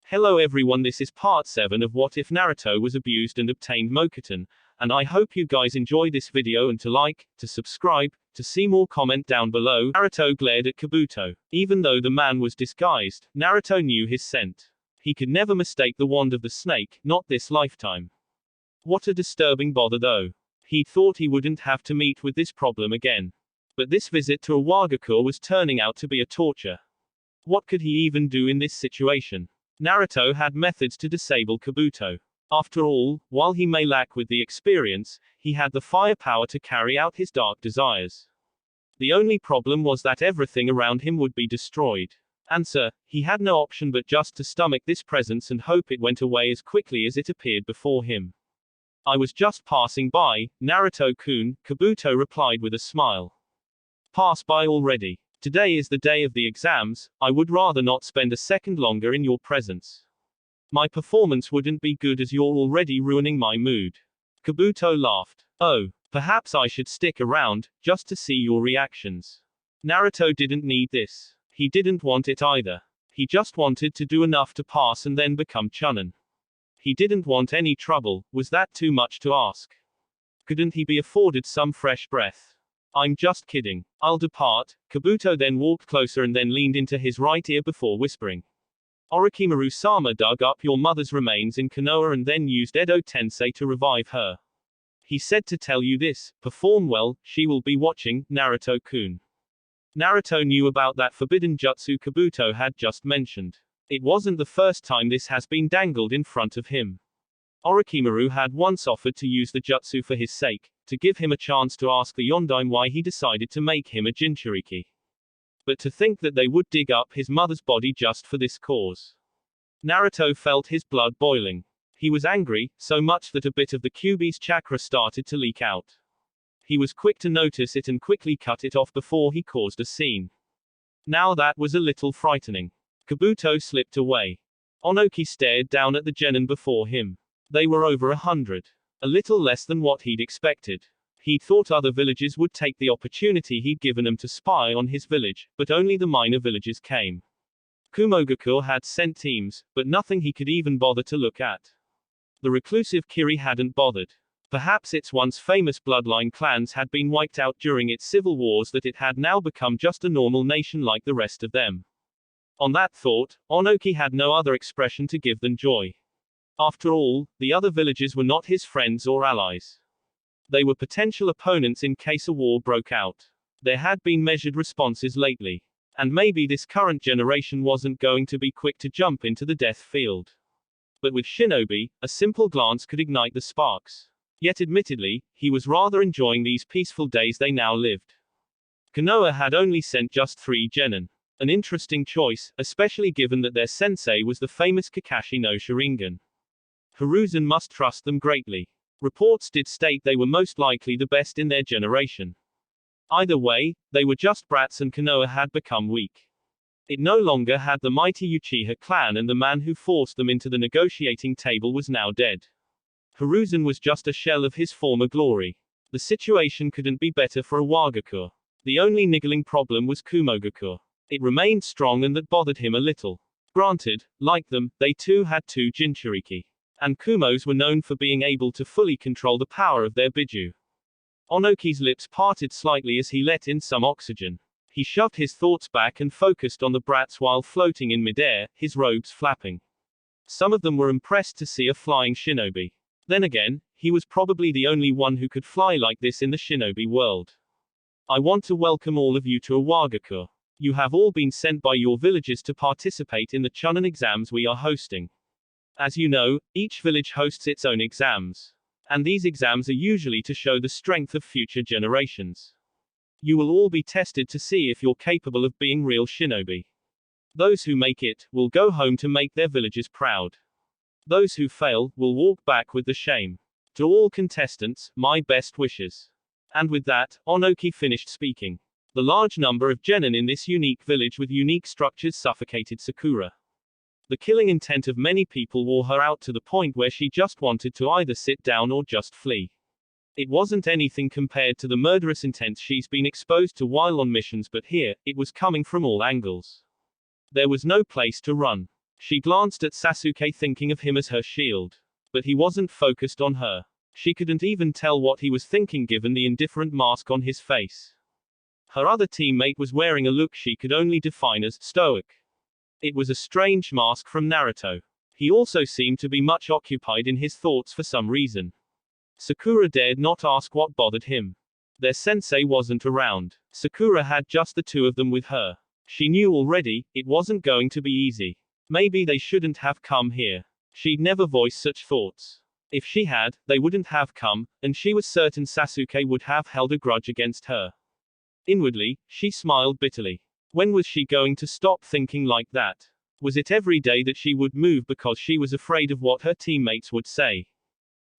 Hello everyone, this is part 7 of What If Naruto Was Abused and Obtained Mokuton, and I hope you guys enjoy this video and to like, to subscribe, to see more, comment down below. Naruto glared at Kabuto. Even though the man was disguised, Naruto knew his scent. He could never mistake the wand of the snake, not this lifetime. What a disturbing bother though. He'd thought he wouldn't have to meet with this problem again. But this visit to Iwagakure was turning out to be a torture. What could he even do in this situation? Naruto had methods to disable Kabuto. After all, while he may lack with the experience, he had the firepower to carry out his dark desires. The only problem was that everything around him would be destroyed. Answer: he had no option but just to stomach this presence and hope it went away as quickly as it appeared before him. I was just passing by, Naruto-kun, Kabuto replied with a smile. Pass by already. Today is the day of the exams, I would rather not spend a second longer in your presence. My performance wouldn't be good as you're already ruining my mood. Kabuto laughed. Oh, perhaps I should stick around, just to see your reactions. Naruto didn't need this. He didn't want it either. He just wanted to do enough to pass and then become Chunin. He didn't want any trouble. Was that too much to ask? Couldn't he be afforded some fresh breath? I'm just kidding. I'll depart. Kabuto then walked closer and then leaned into his right ear before whispering. Orochimaru-sama dug up your mother's remains in Konoha and then used Edo Tensei to revive her. He said to tell you this: perform well, she will be watching, Naruto-kun. Naruto knew about that forbidden jutsu Kabuto had just mentioned. It wasn't the first time this has been dangled in front of him. Orochimaru had once offered to use the jutsu for his sake, to give him a chance to ask the Yondaime why he decided to make him a Jinchuriki. But to think that they would dig up his mother's body just for this cause. Naruto felt his blood boiling. He was angry, so much that a bit of the Kyuubi's chakra started to leak out. He was quick to notice it and quickly cut it off before he caused a scene. Now that was a little frightening. Kabuto slipped away. Onoki stared down at the genin before him. They were over 100. A little less than what he'd expected. He'd thought other villages would take the opportunity he'd given them to spy on his village, but only the minor villages came. Kumogakure had sent teams, but nothing he could even bother to look at. The reclusive Kiri hadn't bothered. Perhaps its once famous bloodline clans had been wiped out during its civil wars, that it had now become just a normal nation like the rest of them. On that thought, Onoki had no other expression to give than joy. After all, the other villages were not his friends or allies. They were potential opponents in case a war broke out. There had been measured responses lately. And maybe this current generation wasn't going to be quick to jump into the death field. But with Shinobi, a simple glance could ignite the sparks. Yet admittedly, he was rather enjoying these peaceful days they now lived. Konoha had only sent just 3 genin. An interesting choice, especially given that their sensei was the famous Kakashi no Sharingan. Hiruzen must trust them greatly. Reports did state they were most likely the best in their generation. Either way, they were just brats and Konoha had become weak. It no longer had the mighty Uchiha clan, and the man who forced them into the negotiating table was now dead. Hiruzen was just a shell of his former glory. The situation couldn't be better for Iwagakure. The only niggling problem was Kumogakure. It remained strong and that bothered him a little. Granted, like them, they too had 2 Jinchuriki. And Kumos were known for being able to fully control the power of their Biju. Onoki's lips parted slightly as he let in some oxygen. He shoved his thoughts back and focused on the brats while floating in midair, his robes flapping. Some of them were impressed to see a flying shinobi. Then again, he was probably the only one who could fly like this in the shinobi world. I want to welcome all of you to Iwagakure. You have all been sent by your villages to participate in the Chunin exams we are hosting. As you know, each village hosts its own exams. And these exams are usually to show the strength of future generations. You will all be tested to see if you're capable of being real shinobi. Those who make it, will go home to make their villages proud. Those who fail, will walk back with the shame. To all contestants, my best wishes. And with that, Onoki finished speaking. The large number of genin in this unique village with unique structures suffocated Sakura. The killing intent of many people wore her out to the point where she just wanted to either sit down or just flee. It wasn't anything compared to the murderous intent she's been exposed to while on missions, but here, it was coming from all angles. There was no place to run. She glanced at Sasuke thinking of him as her shield. But he wasn't focused on her. She couldn't even tell what he was thinking given the indifferent mask on his face. Her other teammate was wearing a look she could only define as stoic. It was a strange mask from Naruto. He also seemed to be much occupied in his thoughts for some reason. Sakura dared not ask what bothered him. Their sensei wasn't around. Sakura had just the two of them with her. She knew already, it wasn't going to be easy. Maybe they shouldn't have come here. She'd never voiced such thoughts. If she had, they wouldn't have come, and she was certain Sasuke would have held a grudge against her. Inwardly, she smiled bitterly. When was she going to stop thinking like that? Was it every day that she would move because she was afraid of what her teammates would say?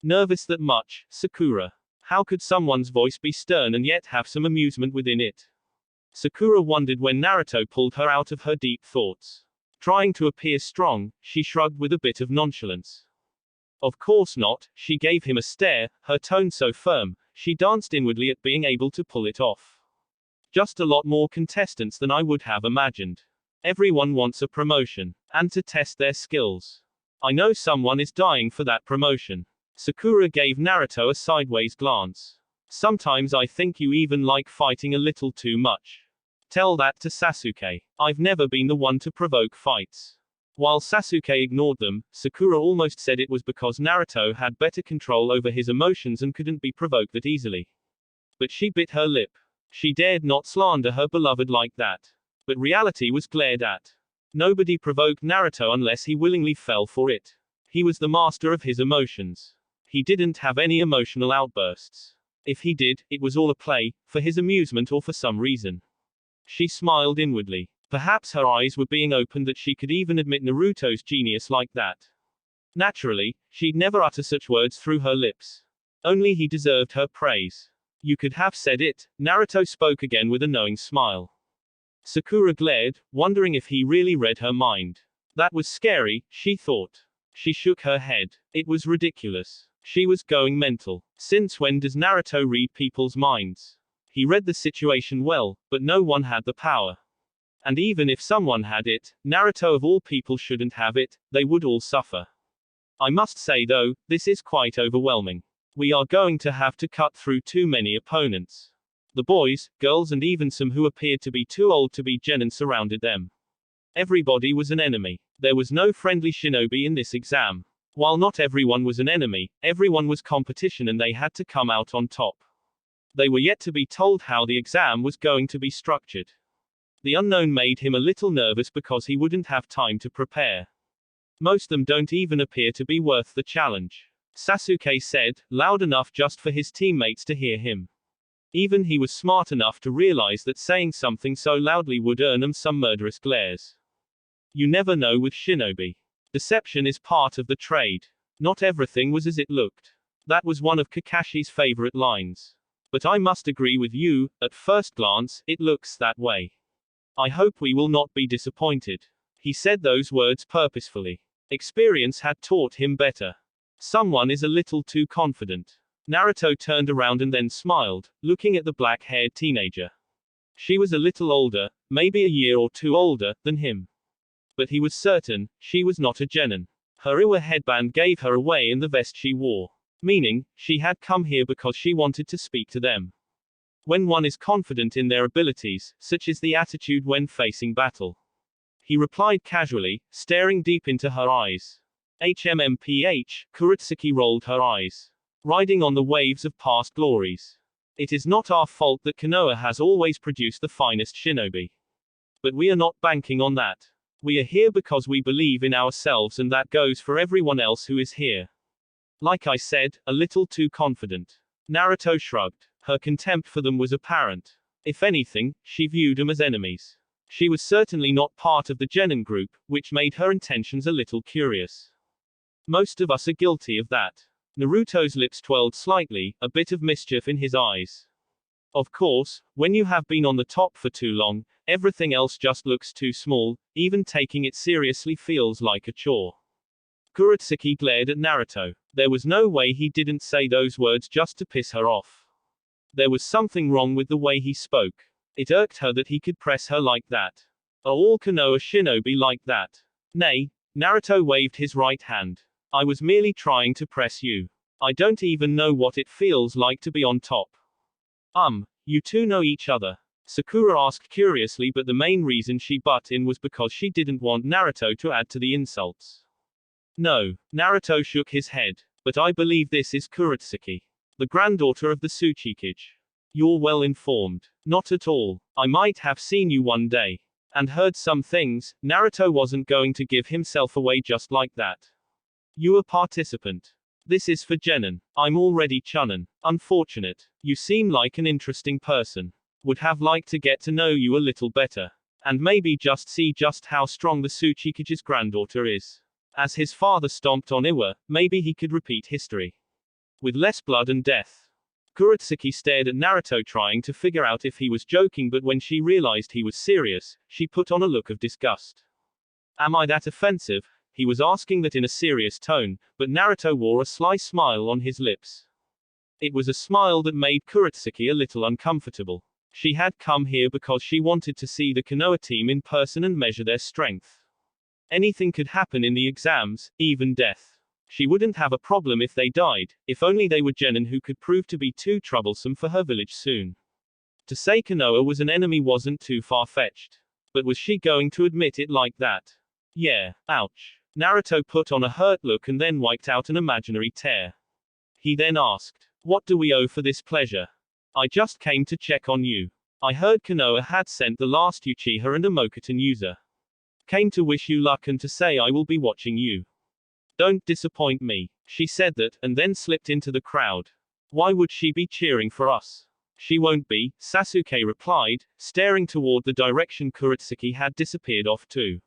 Nervous that much, Sakura. How could someone's voice be stern and yet have some amusement within it? Sakura wondered when Naruto pulled her out of her deep thoughts. Trying to appear strong, she shrugged with a bit of nonchalance. Of course not, she gave him a stare, her tone so firm, she danced inwardly at being able to pull it off. Just a lot more contestants than I would have imagined. Everyone wants a promotion, and to test their skills. I know someone is dying for that promotion. Sakura gave Naruto a sideways glance. Sometimes I think you even like fighting a little too much. Tell that to Sasuke. I've never been the one to provoke fights. While Sasuke ignored them, Sakura almost said it was because Naruto had better control over his emotions and couldn't be provoked that easily. But she bit her lip. She dared not slander her beloved like that. But reality was glared at. Nobody provoked Naruto unless he willingly fell for it. He was the master of his emotions. He didn't have any emotional outbursts. If he did, it was all a play, for his amusement or for some reason. She smiled inwardly. Perhaps her eyes were being opened that she could even admit Naruto's genius like that. Naturally, she'd never utter such words through her lips. Only he deserved her praise. You could have said it, Naruto spoke again with a knowing smile. Sakura glared, wondering if he really read her mind. That was scary, she thought. She shook her head. It was ridiculous. She was going mental. Since when does Naruto read people's minds? He read the situation well, but no one had the power. And even if someone had it, Naruto of all people shouldn't have it, they would all suffer. I must say though, this is quite overwhelming. We are going to have to cut through too many opponents. The boys, girls and even some who appeared to be too old to be genin surrounded them. Everybody was an enemy. There was no friendly shinobi in this exam. While not everyone was an enemy, everyone was competition and they had to come out on top. They were yet to be told how the exam was going to be structured. The unknown made him a little nervous because he wouldn't have time to prepare. Most of them don't even appear to be worth the challenge. Sasuke said, loud enough just for his teammates to hear him. Even he was smart enough to realize that saying something so loudly would earn him some murderous glares. You never know with shinobi. Deception is part of the trade. Not everything was as it looked. That was one of Kakashi's favorite lines. But I must agree with you, at first glance, it looks that way. I hope we will not be disappointed. He said those words purposefully. Experience had taught him better. Someone is a little too confident. Naruto turned around and then smiled, looking at the black-haired teenager. She was a little older, maybe a year or two older, than him. But he was certain, she was not a genin. Her Iwa headband gave her away in the vest she wore. Meaning, she had come here because she wanted to speak to them. When one is confident in their abilities, such is the attitude when facing battle. He replied casually, staring deep into her eyes. HMMPH, Kurotsuki rolled her eyes. Riding on the waves of past glories. It is not our fault that Konoha has always produced the finest shinobi. But we are not banking on that. We are here because we believe in ourselves and that goes for everyone else who is here. Like I said, a little too confident. Naruto shrugged. Her contempt for them was apparent. If anything, she viewed them as enemies. She was certainly not part of the genin group, which made her intentions a little curious. Most of us are guilty of that. Naruto's lips twirled slightly, a bit of mischief in his eyes. Of course, when you have been on the top for too long, everything else just looks too small, even taking it seriously feels like a chore. Kurotsuki glared at Naruto. There was no way he didn't say those words just to piss her off. There was something wrong with the way he spoke. It irked her that he could press her like that. Are all Konoha shinobi like that? Nay, Naruto waved his right hand. I was merely trying to press you. I don't even know what it feels like to be on top. You two know each other? Sakura asked curiously, but the main reason she butt in was because she didn't want Naruto to add to the insults. No, Naruto shook his head. But I believe this is Kurotsuki, the granddaughter of the Tsuchikage. You're well informed. Not at all. I might have seen you one day. And heard some things. Naruto wasn't going to give himself away just like that. You a participant. This is for Genin. I'm already Chunin. Unfortunate. You seem like an interesting person. Would have liked to get to know you a little better. And maybe just see just how strong the Tsuchikage's granddaughter is. As his father stomped on Iwa, maybe he could repeat history. With less blood and death. Kurotsuki stared at Naruto trying to figure out if he was joking, but when she realized he was serious, she put on a look of disgust. Am I that offensive? He was asking that in a serious tone, but Naruto wore a sly smile on his lips. It was a smile that made Kurotsuki a little uncomfortable. She had come here because she wanted to see the Konoha team in person and measure their strength. Anything could happen in the exams, even death. She wouldn't have a problem if they died, if only they were Genin who could prove to be too troublesome for her village soon. To say Konoha was an enemy wasn't too far-fetched. But was she going to admit it like that? Yeah, ouch. Naruto put on a hurt look and then wiped out an imaginary tear. He then asked, what do we owe for this pleasure? I just came to check on you. I heard Konoha had sent the last Uchiha and a Mokuton user. Came to wish you luck and to say I will be watching you. Don't disappoint me. She said that, and then slipped into the crowd. Why would she be cheering for us? She won't be, Sasuke replied, staring toward the direction Kurotsuki had disappeared off to.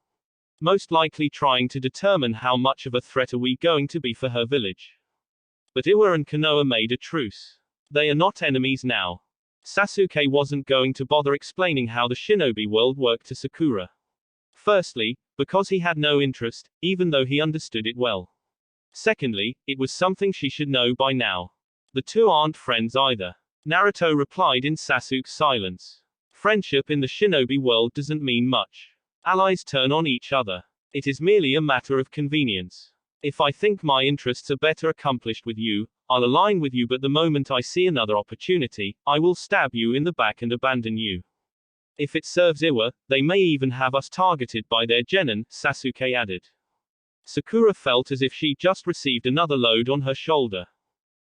Most likely trying to determine how much of a threat are we going to be for her village. But Iwa and Konoha made a truce. They are not enemies now. Sasuke wasn't going to bother explaining how the shinobi world worked to Sakura. Firstly, because he had no interest, even though he understood it well. Secondly, it was something she should know by now. The two aren't friends either. Naruto replied in Sasuke's silence. Friendship in the shinobi world doesn't mean much. Allies turn on each other. It is merely a matter of convenience. If I think my interests are better accomplished with you, I'll align with you, but the moment I see another opportunity, I will stab you in the back and abandon you. If it serves Iwa, they may even have us targeted by their genin, Sasuke added. Sakura felt as if she just received another load on her shoulder.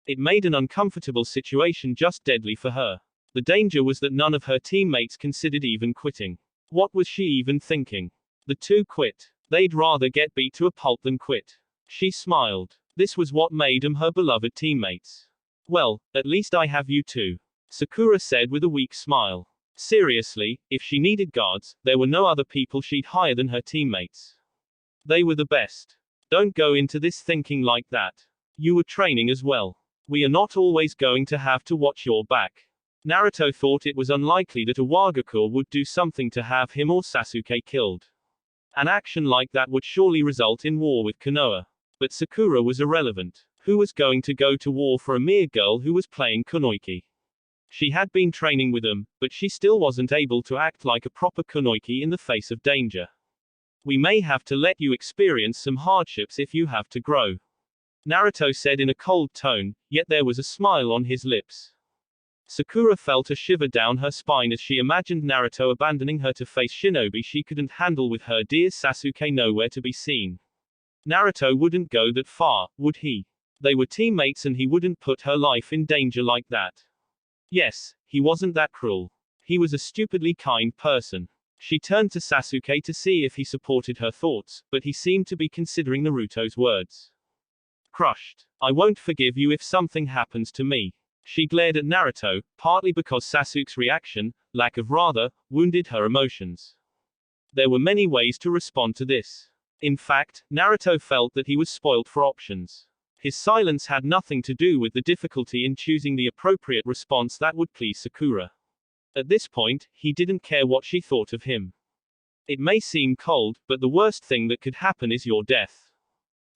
It made an uncomfortable situation just deadly for her. The danger was that none of her teammates considered even quitting. What was she even thinking? The two quit. They'd rather get beat to a pulp than quit. She smiled. This was what made them her beloved teammates. Well, at least I have you too. Sakura said with a weak smile. Seriously, if she needed guards, there were no other people she'd hire than her teammates. They were the best. Don't go into this thinking like that. You were training as well. We are not always going to have to watch your back. Naruto thought it was unlikely that a Wagaku would do something to have him or Sasuke killed. An action like that would surely result in war with Konoha. But Sakura was irrelevant. Who was going to go to war for a mere girl who was playing kunoichi? She had been training with them, but she still wasn't able to act like a proper kunoichi in the face of danger. We may have to let you experience some hardships if you have to grow. Naruto said in a cold tone, yet there was a smile on his lips. Sakura felt a shiver down her spine as she imagined Naruto abandoning her to face shinobi she couldn't handle with her dear Sasuke nowhere to be seen. Naruto wouldn't go that far, would he? They were teammates and he wouldn't put her life in danger like that. Yes, he wasn't that cruel. He was a stupidly kind person. She turned to Sasuke to see if he supported her thoughts, but he seemed to be considering Naruto's words. Crushed. I won't forgive you if something happens to me. She glared at Naruto, partly because Sasuke's reaction, lack of rather, wounded her emotions. There were many ways to respond to this. In fact, Naruto felt that he was spoilt for options. His silence had nothing to do with the difficulty in choosing the appropriate response that would please Sakura. At this point, he didn't care what she thought of him. It may seem cold, but the worst thing that could happen is your death.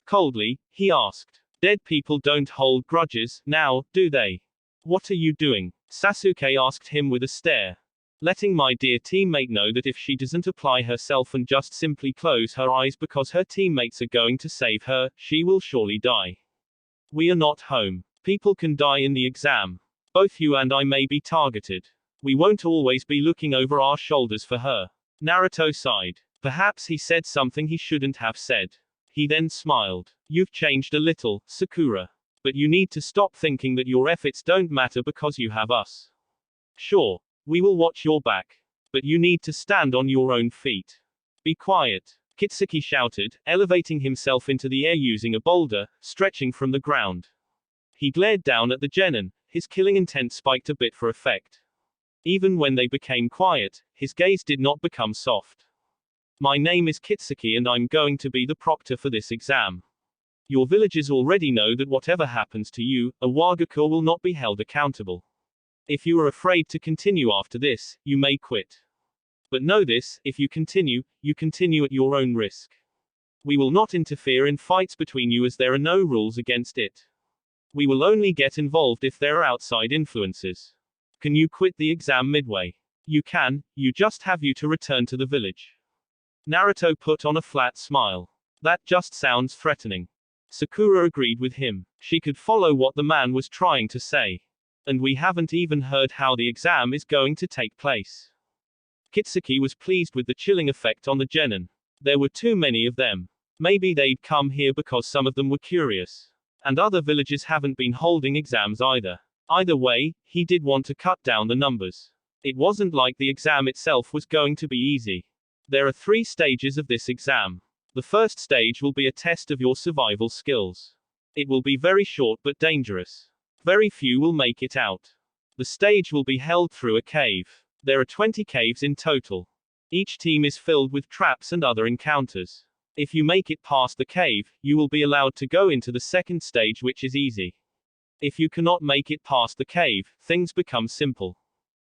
Coldly, he asked. Dead people don't hold grudges, now, do they? What are you doing? Sasuke asked him with a stare. letting my dear teammate know that if she doesn't apply herself and just simply close her eyes because her teammates are going to save her, she will surely die. We are not home. People can die in the exam. Both you and I may be targeted. We won't always be looking over our shoulders for her. Naruto sighed. Perhaps he said something he shouldn't have said. He then smiled. You've changed a little, Sakura. But you need to stop thinking that your efforts don't matter because you have us. Sure, we will watch your back. But you need to stand on your own feet. Be quiet, Kitsuki shouted, elevating himself into the air using a boulder, stretching from the ground. He glared down at the genin, his killing intent spiked a bit for effect. Even when they became quiet, his gaze did not become soft. My name is Kitsuki and I'm going to be the proctor for this exam. Your villagers already know that whatever happens to you, a Wagaku will not be held accountable. If you are afraid to continue after this, you may quit. But know this, if you continue at your own risk. We will not interfere in fights between you as there are no rules against it. We will only get involved if there are outside influences. Can you quit the exam midway? You can, you just have to return to the village. Naruto put on a flat smile. That just sounds threatening. Sakura agreed with him. She could follow what the man was trying to say. And we haven't even heard how the exam is going to take place. Kitsuki was pleased with the chilling effect on the genin. There were too many of them. Maybe they'd come here because some of them were curious. And other villagers haven't been holding exams either. Either way, he did want to cut down the numbers. It wasn't like the exam itself was going to be easy. There are 3 stages of this exam. The first stage will be a test of your survival skills. It will be very short but dangerous. Very few will make it out. The stage will be held through a cave. There are 20 caves in total. Each team is filled with traps and other encounters. If you make it past the cave, you will be allowed to go into the second stage, which is easy. If you cannot make it past the cave, things become simple.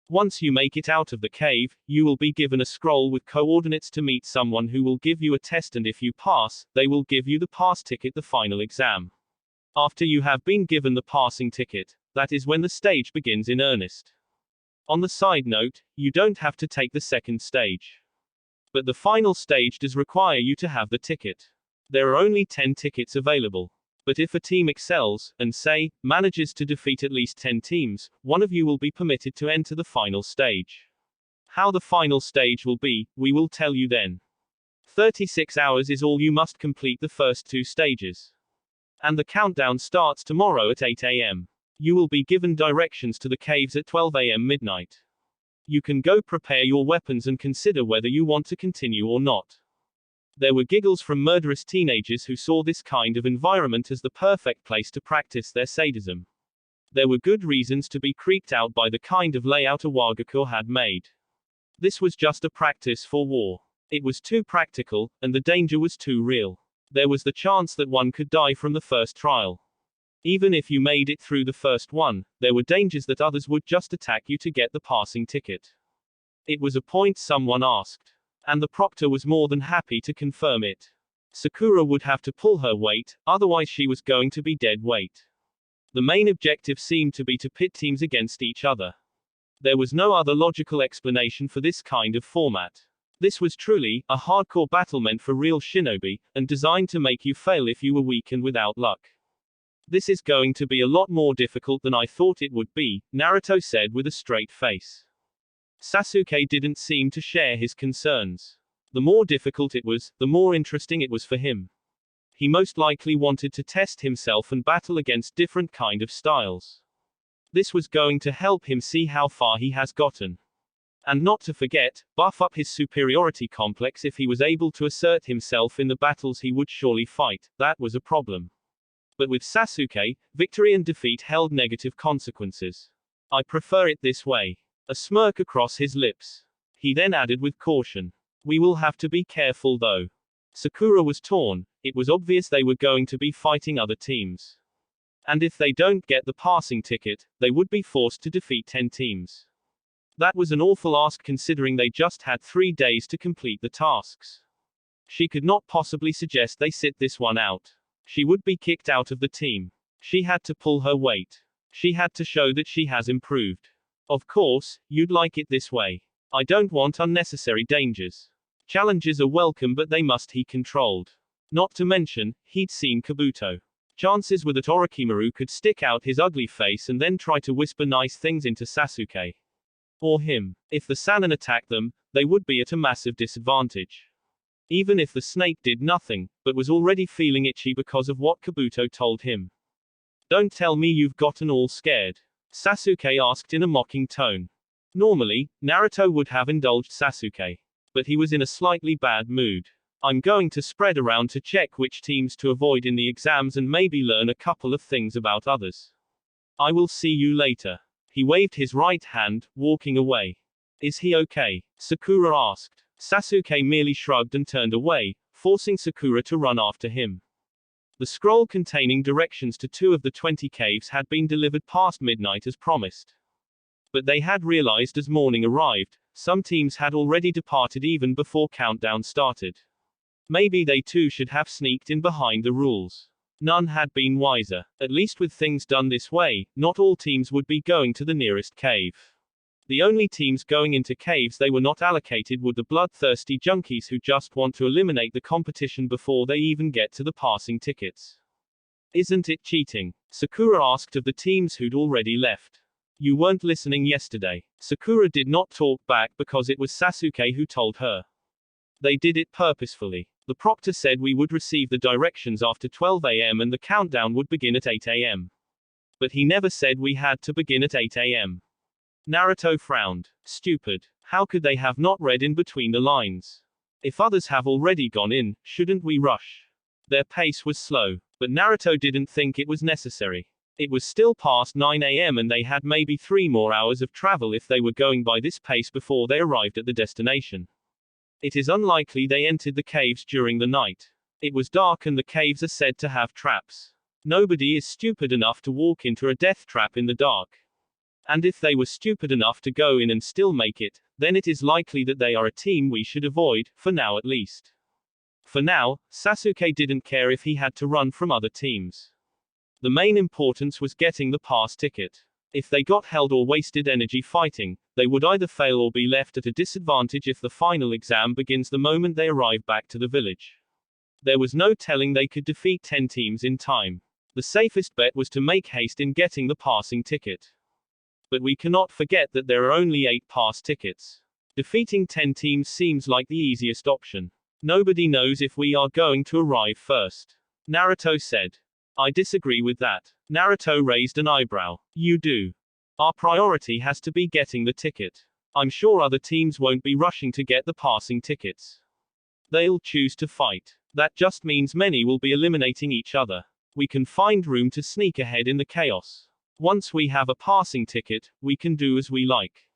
Once you make it out of the cave, you will be given a scroll with coordinates to meet someone who will give you a test, and if you pass, they will give you the pass ticket, the final exam. After you have been given the passing ticket, that is when the stage begins in earnest. On the side note, you don't have to take the second stage. But the final stage does require you to have the ticket. There are only 10 tickets available. But if a team excels, and say, manages to defeat at least 10 teams, one of you will be permitted to enter the final stage. How the final stage will be, we will tell you then. 36 hours is all you must complete the first 2 stages. And the countdown starts tomorrow at 8 a.m. You will be given directions to the caves at 12 a.m. midnight. You can go prepare your weapons and consider whether you want to continue or not. There were giggles from murderous teenagers who saw this kind of environment as the perfect place to practice their sadism. There were good reasons to be creeped out by the kind of layout a Wagaku had made. This was just a practice for war. It was too practical, and the danger was too real. There was the chance that one could die from the first trial. Even if you made it through the first one, there were dangers that others would just attack you to get the passing ticket. It was a point someone asked. And the proctor was more than happy to confirm it. Sakura would have to pull her weight, otherwise she was going to be dead weight. The main objective seemed to be to pit teams against each other. There was no other logical explanation for this kind of format. This was truly a hardcore battle meant for real shinobi, and designed to make you fail if you were weak and without luck. This is going to be a lot more difficult than I thought it would be, Naruto said with a straight face. Sasuke didn't seem to share his concerns. The more difficult it was, the more interesting it was for him. He most likely wanted to test himself and battle against different kind of styles. This was going to help him see how far he has gotten. And not to forget, buff up his superiority complex. If he was able to assert himself in the battles he would surely fight, that was a problem. But with Sasuke, victory and defeat held negative consequences. I prefer it this way. A smirk across his lips. He then added with caution. We will have to be careful though. Sakura was torn. It was obvious they were going to be fighting other teams. And if they don't get the passing ticket, they would be forced to defeat 10 teams. That was an awful ask considering they just had 3 days to complete the tasks. She could not possibly suggest they sit this one out. She would be kicked out of the team. She had to pull her weight. She had to show that she has improved. Of course, you'd like it this way. I don't want unnecessary dangers. Challenges are welcome, but they must be controlled. Not to mention, he'd seen Kabuto. Chances were that Orochimaru could stick out his ugly face and then try to whisper nice things into Sasuke. Or him. If the Sannin attacked them, they would be at a massive disadvantage. Even if the snake did nothing, but was already feeling itchy because of what Kabuto told him. Don't tell me you've gotten all scared, Sasuke asked in a mocking tone. Normally, Naruto would have indulged Sasuke. But he was in a slightly bad mood. I'm going to spread around to check which teams to avoid in the exams and maybe learn a couple of things about others. I will see you later. He waved his right hand, walking away. Is he okay? Sakura asked. Sasuke merely shrugged and turned away, forcing Sakura to run after him. The scroll containing directions to 2 of the 20 caves had been delivered past midnight as promised. But they had realized as morning arrived, some teams had already departed even before countdown started. Maybe they too should have sneaked in behind the rules. None had been wiser. At least with things done this way, not all teams would be going to the nearest cave. The only teams going into caves they were not allocated were the bloodthirsty junkies who just want to eliminate the competition before they even get to the passing tickets. Isn't it cheating? Sakura asked of the teams who'd already left. You weren't listening yesterday. Sakura did not talk back because it was Sasuke who told her. They did it purposefully. The proctor said we would receive the directions after 12 a.m. and the countdown would begin at 8 a.m. But he never said we had to begin at 8 a.m. Naruto frowned. Stupid. How could they have not read in between the lines? If others have already gone in, shouldn't we rush? Their pace was slow. But Naruto didn't think it was necessary. It was still past 9 a.m. and they had maybe 3 more hours of travel if they were going by this pace before they arrived at the destination. It is unlikely they entered the caves during the night. It was dark and the caves are said to have traps. Nobody is stupid enough to walk into a death trap in the dark. And if they were stupid enough to go in and still make it, then it is likely that they are a team we should avoid, for now at least. For now, Sasuke didn't care if he had to run from other teams. The main importance was getting the pass ticket. If they got held or wasted energy fighting, they would either fail or be left at a disadvantage if the final exam begins the moment they arrive back to the village. There was no telling they could defeat 10 teams in time. The safest bet was to make haste in getting the passing ticket. But we cannot forget that there are only 8 pass tickets. Defeating 10 teams seems like the easiest option. Nobody knows if we are going to arrive first, Naruto said. I disagree with that. Naruto raised an eyebrow. You do. Our priority has to be getting the ticket. I'm sure other teams won't be rushing to get the passing tickets. They'll choose to fight. That just means many will be eliminating each other. We can find room to sneak ahead in the chaos. Once we have a passing ticket, we can do as we like.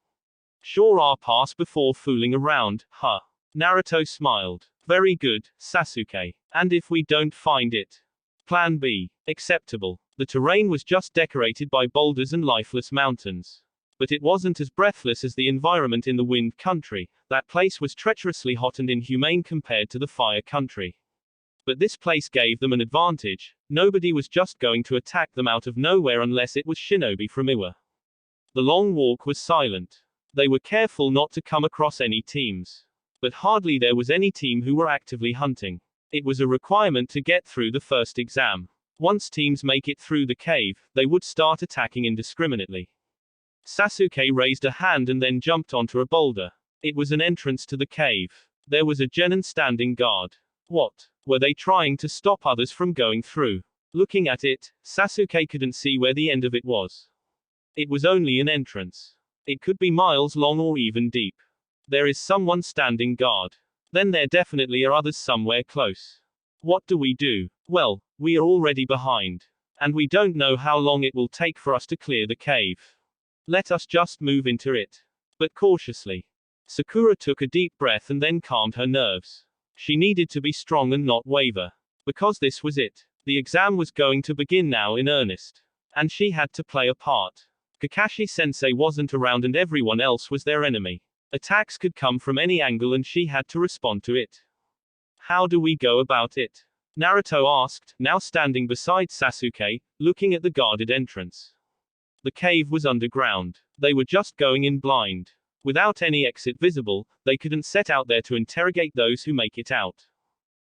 Sure, our pass before fooling around, huh? Naruto smiled. Very good, Sasuke. And if we don't find it? Plan B. Acceptable. The terrain was just decorated by boulders and lifeless mountains. But it wasn't as breathless as the environment in the Wind Country. That place was treacherously hot and inhumane compared to the Fire Country. But this place gave them an advantage. Nobody was just going to attack them out of nowhere unless it was shinobi from Iwa. The long walk was silent. They were careful not to come across any teams. But hardly there was any team who were actively hunting. It was a requirement to get through the first exam. Once teams make it through the cave, they would start attacking indiscriminately. Sasuke raised a hand and then jumped onto a boulder. It was an entrance to the cave. There was a genin standing guard. What? Were they trying to stop others from going through? Looking at it, Sasuke couldn't see where the end of it was. It was only an entrance. It could be miles long or even deep. There is someone standing guard. Then there definitely are others somewhere close. What do we do? Well, we are already behind. And we don't know how long it will take for us to clear the cave. Let us just move into it. But cautiously. Sakura took a deep breath and then calmed her nerves. She needed to be strong and not waver. Because this was it. The exam was going to begin now in earnest. And she had to play a part. Kakashi-sensei wasn't around and everyone else was their enemy. Attacks could come from any angle and she had to respond to it. How do we go about it? Naruto asked, now standing beside Sasuke, looking at the guarded entrance. The cave was underground. They were just going in blind. Without any exit visible, they couldn't set out there to interrogate those who make it out.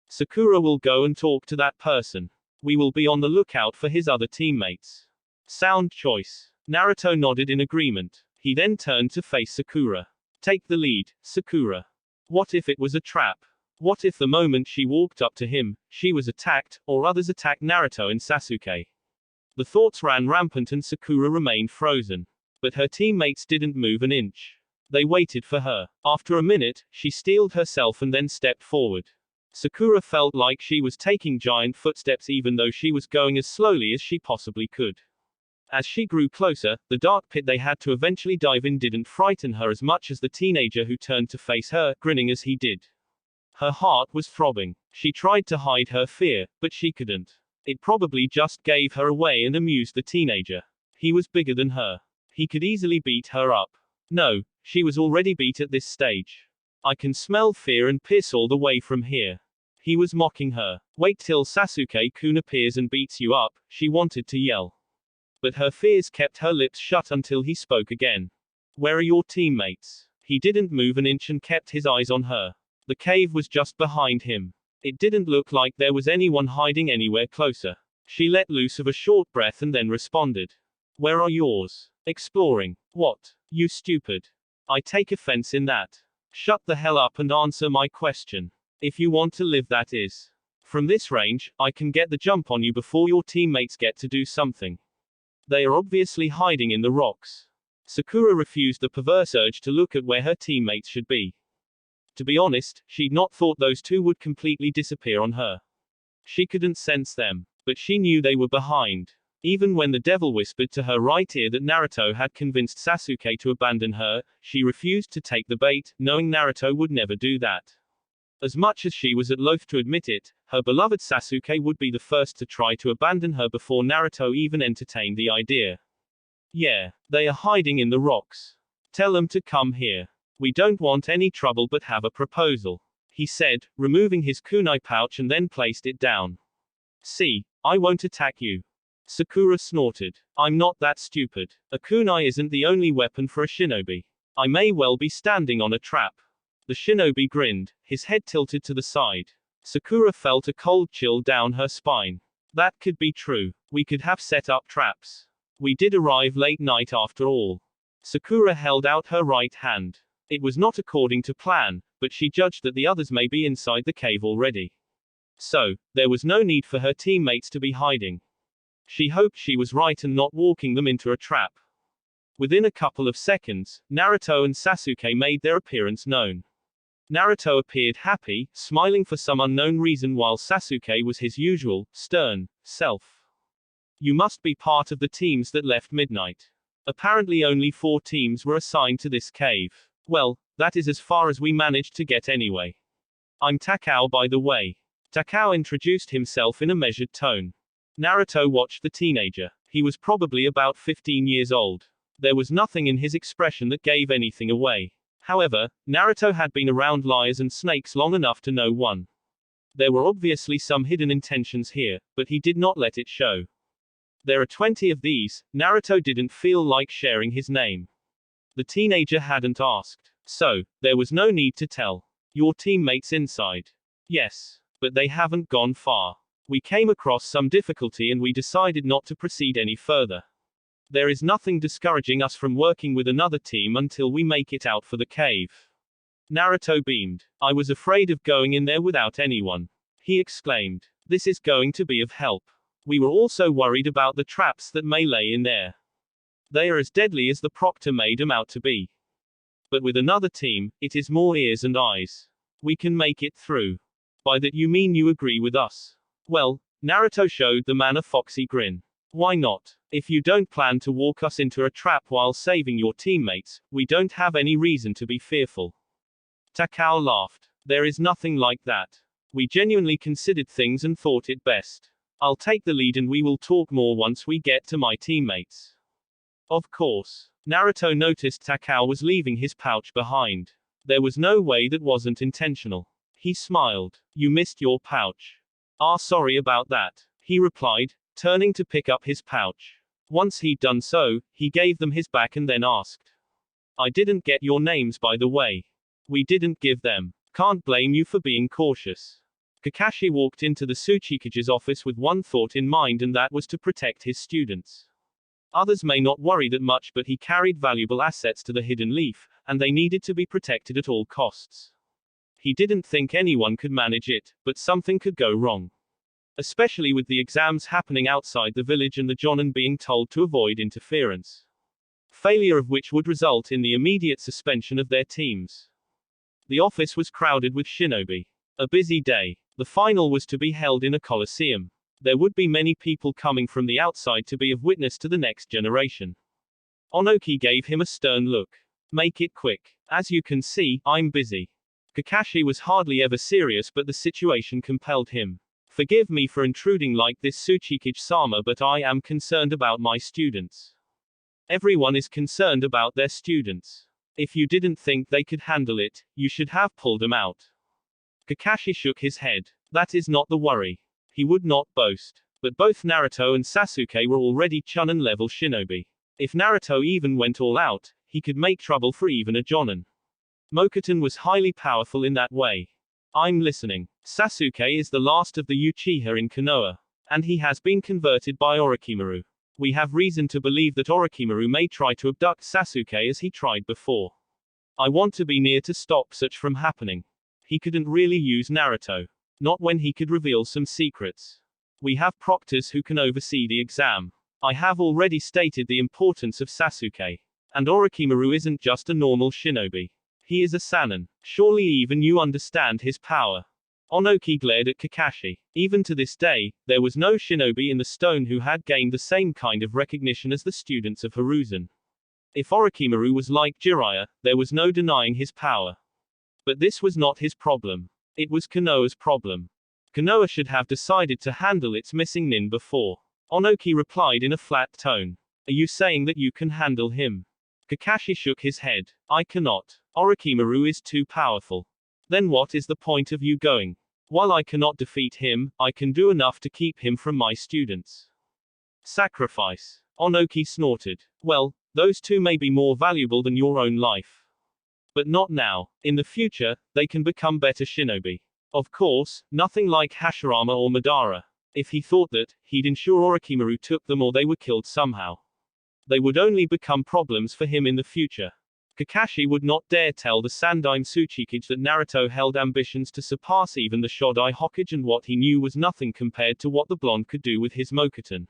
Sakura will go and talk to that person. We will be on the lookout for his other teammates. Sound choice. Naruto nodded in agreement. He then turned to face Sakura. Take the lead, Sakura. What if it was a trap? What if the moment she walked up to him, she was attacked, or others attacked Naruto and Sasuke? The thoughts ran rampant and Sakura remained frozen. But her teammates didn't move an inch. They waited for her. After a minute, she steeled herself and then stepped forward. Sakura felt like she was taking giant footsteps even though she was going as slowly as she possibly could. As she grew closer, the dark pit they had to eventually dive in didn't frighten her as much as the teenager who turned to face her, grinning as he did. Her heart was throbbing. She tried to hide her fear, but she couldn't. It probably just gave her away and amused the teenager. He was bigger than her. He could easily beat her up. No, she was already beat at this stage. I can smell fear and piss all the way from here. He was mocking her. Wait till Sasuke-kun appears and beats you up, she wanted to yell. But her fears kept her lips shut until he spoke again. Where are your teammates? He didn't move an inch and kept his eyes on her. The cave was just behind him. It didn't look like there was anyone hiding anywhere closer. She let loose of a short breath and then responded. Where are yours? Exploring. What? You stupid. I take offense in that. Shut the hell up and answer my question. If you want to live, that is. From this range, I can get the jump on you before your teammates get to do something. They are obviously hiding in the rocks. Sakura refused the perverse urge to look at where her teammates should be. To be honest, she'd not thought those two would completely disappear on her. She couldn't sense them, but she knew they were behind. Even when the devil whispered to her right ear that Naruto had convinced Sasuke to abandon her, she refused to take the bait, knowing Naruto would never do that. As much as she was loath to admit it, her beloved Sasuke would be the first to try to abandon her before Naruto even entertained the idea. Yeah, they are hiding in the rocks. Tell them to come here. We don't want any trouble but have a proposal, he said, removing his kunai pouch and then placed it down. See, I won't attack you. Sakura snorted. I'm not that stupid. A kunai isn't the only weapon for a shinobi. I may well be standing on a trap. The shinobi grinned, his head tilted to the side. Sakura felt a cold chill down her spine. That could be true. We could have set up traps. We did arrive late night after all. Sakura held out her right hand. It was not according to plan, but she judged that the others may be inside the cave already. So, there was no need for her teammates to be hiding. She hoped she was right and not walking them into a trap. Within a couple of seconds, Naruto and Sasuke made their appearance known. Naruto appeared happy, smiling for some unknown reason while Sasuke was his usual, stern, self. You must be part of the teams that left midnight. Apparently only 4 teams were assigned to this cave. Well, that is as far as we managed to get anyway. I'm Takao by the way. Takao introduced himself in a measured tone. Naruto watched the teenager. He was probably about 15 years old. There was nothing in his expression that gave anything away. However, Naruto had been around liars and snakes long enough to know one. There were obviously some hidden intentions here, but he did not let it show. There are 20 of these. Naruto didn't feel like sharing his name. The teenager hadn't asked. So, there was no need to tell. Your teammates inside. Yes. But they haven't gone far. We came across some difficulty and we decided not to proceed any further. There is nothing discouraging us from working with another team until we make it out for the cave. Naruto beamed. I was afraid of going in there without anyone. He exclaimed. This is going to be of help. We were also worried about the traps that may lay in there. They are as deadly as the proctor made them out to be. But with another team, it is more ears and eyes. We can make it through. By that you mean you agree with us? Well, Naruto showed the man a foxy grin. Why not? If you don't plan to walk us into a trap while saving your teammates, we don't have any reason to be fearful. Takao laughed. There is nothing like that. We genuinely considered things and thought it best. I'll take the lead and we will talk more once we get to my teammates. Of course. Naruto noticed Takao was leaving his pouch behind. There was no way that wasn't intentional. He smiled. You missed your pouch. Ah, sorry about that, he replied, turning to pick up his pouch. Once he'd done so, he gave them his back and then asked. I didn't get your names by the way. We didn't give them. Can't blame you for being cautious. Kakashi walked into the Tsuchikage's office with one thought in mind, and that was to protect his students. Others may not worry that much, but he carried valuable assets to the Hidden Leaf, and they needed to be protected at all costs. He didn't think anyone could manage it, but something could go wrong. Especially with the exams happening outside the village and the Jonin being told to avoid interference. Failure of which would result in the immediate suspension of their teams. The office was crowded with shinobi. A busy day. The final was to be held in a coliseum. There would be many people coming from the outside to be of witness to the next generation. Onoki gave him a stern look. Make it quick. As you can see, I'm busy. Kakashi was hardly ever serious, but the situation compelled him. Forgive me for intruding like this, Tsuchikage-sama, but I am concerned about my students. Everyone is concerned about their students. If you didn't think they could handle it, you should have pulled them out. Kakashi shook his head. That is not the worry. He would not boast. But both Naruto and Sasuke were already Chunin level shinobi. If Naruto even went all out, he could make trouble for even a Jonin. Mokuton was highly powerful in that way. I'm listening. Sasuke is the last of the Uchiha in Konoha. And he has been converted by Orochimaru. We have reason to believe that Orochimaru may try to abduct Sasuke as he tried before. I want to be near to stop such from happening. He couldn't really use Naruto. Not when he could reveal some secrets. We have proctors who can oversee the exam. I have already stated the importance of Sasuke. And Orochimaru isn't just a normal shinobi. He is a Sannin. Surely even you understand his power. Onoki glared at Kakashi. Even to this day, there was no shinobi in the stone who had gained the same kind of recognition as the students of Hiruzen. If Orochimaru was like Jiraiya, there was no denying his power. But this was not his problem. It was Konoha's problem. Konoha should have decided to handle its missing nin before. Onoki replied in a flat tone. Are you saying that you can handle him? Kakashi shook his head. I cannot. Orochimaru is too powerful. Then what is the point of you going? While I cannot defeat him, I can do enough to keep him from my students. Sacrifice. Onoki snorted. Well, those two may be more valuable than your own life. But not now. In the future, they can become better shinobi. Of course, nothing like Hashirama or Madara. If he thought that, he'd ensure Orochimaru took them or they were killed somehow. They would only become problems for him in the future. Kakashi would not dare tell the Sandaime Tsuchikage that Naruto held ambitions to surpass even the Shodai Hokage, and what he knew was nothing compared to what the blonde could do with his Mokuton.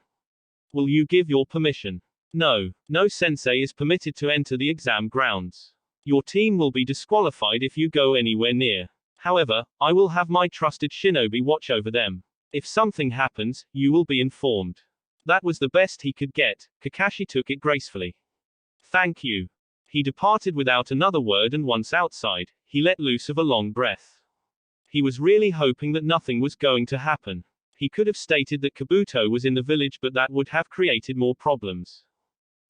Will you give your permission? No. No sensei is permitted to enter the exam grounds. Your team will be disqualified if you go anywhere near. However, I will have my trusted shinobi watch over them. If something happens, you will be informed. That was the best he could get. Kakashi took it gracefully. Thank you. He departed without another word, and once outside, he let loose of a long breath. He was really hoping that nothing was going to happen. He could have stated that Kabuto was in the village, but that would have created more problems.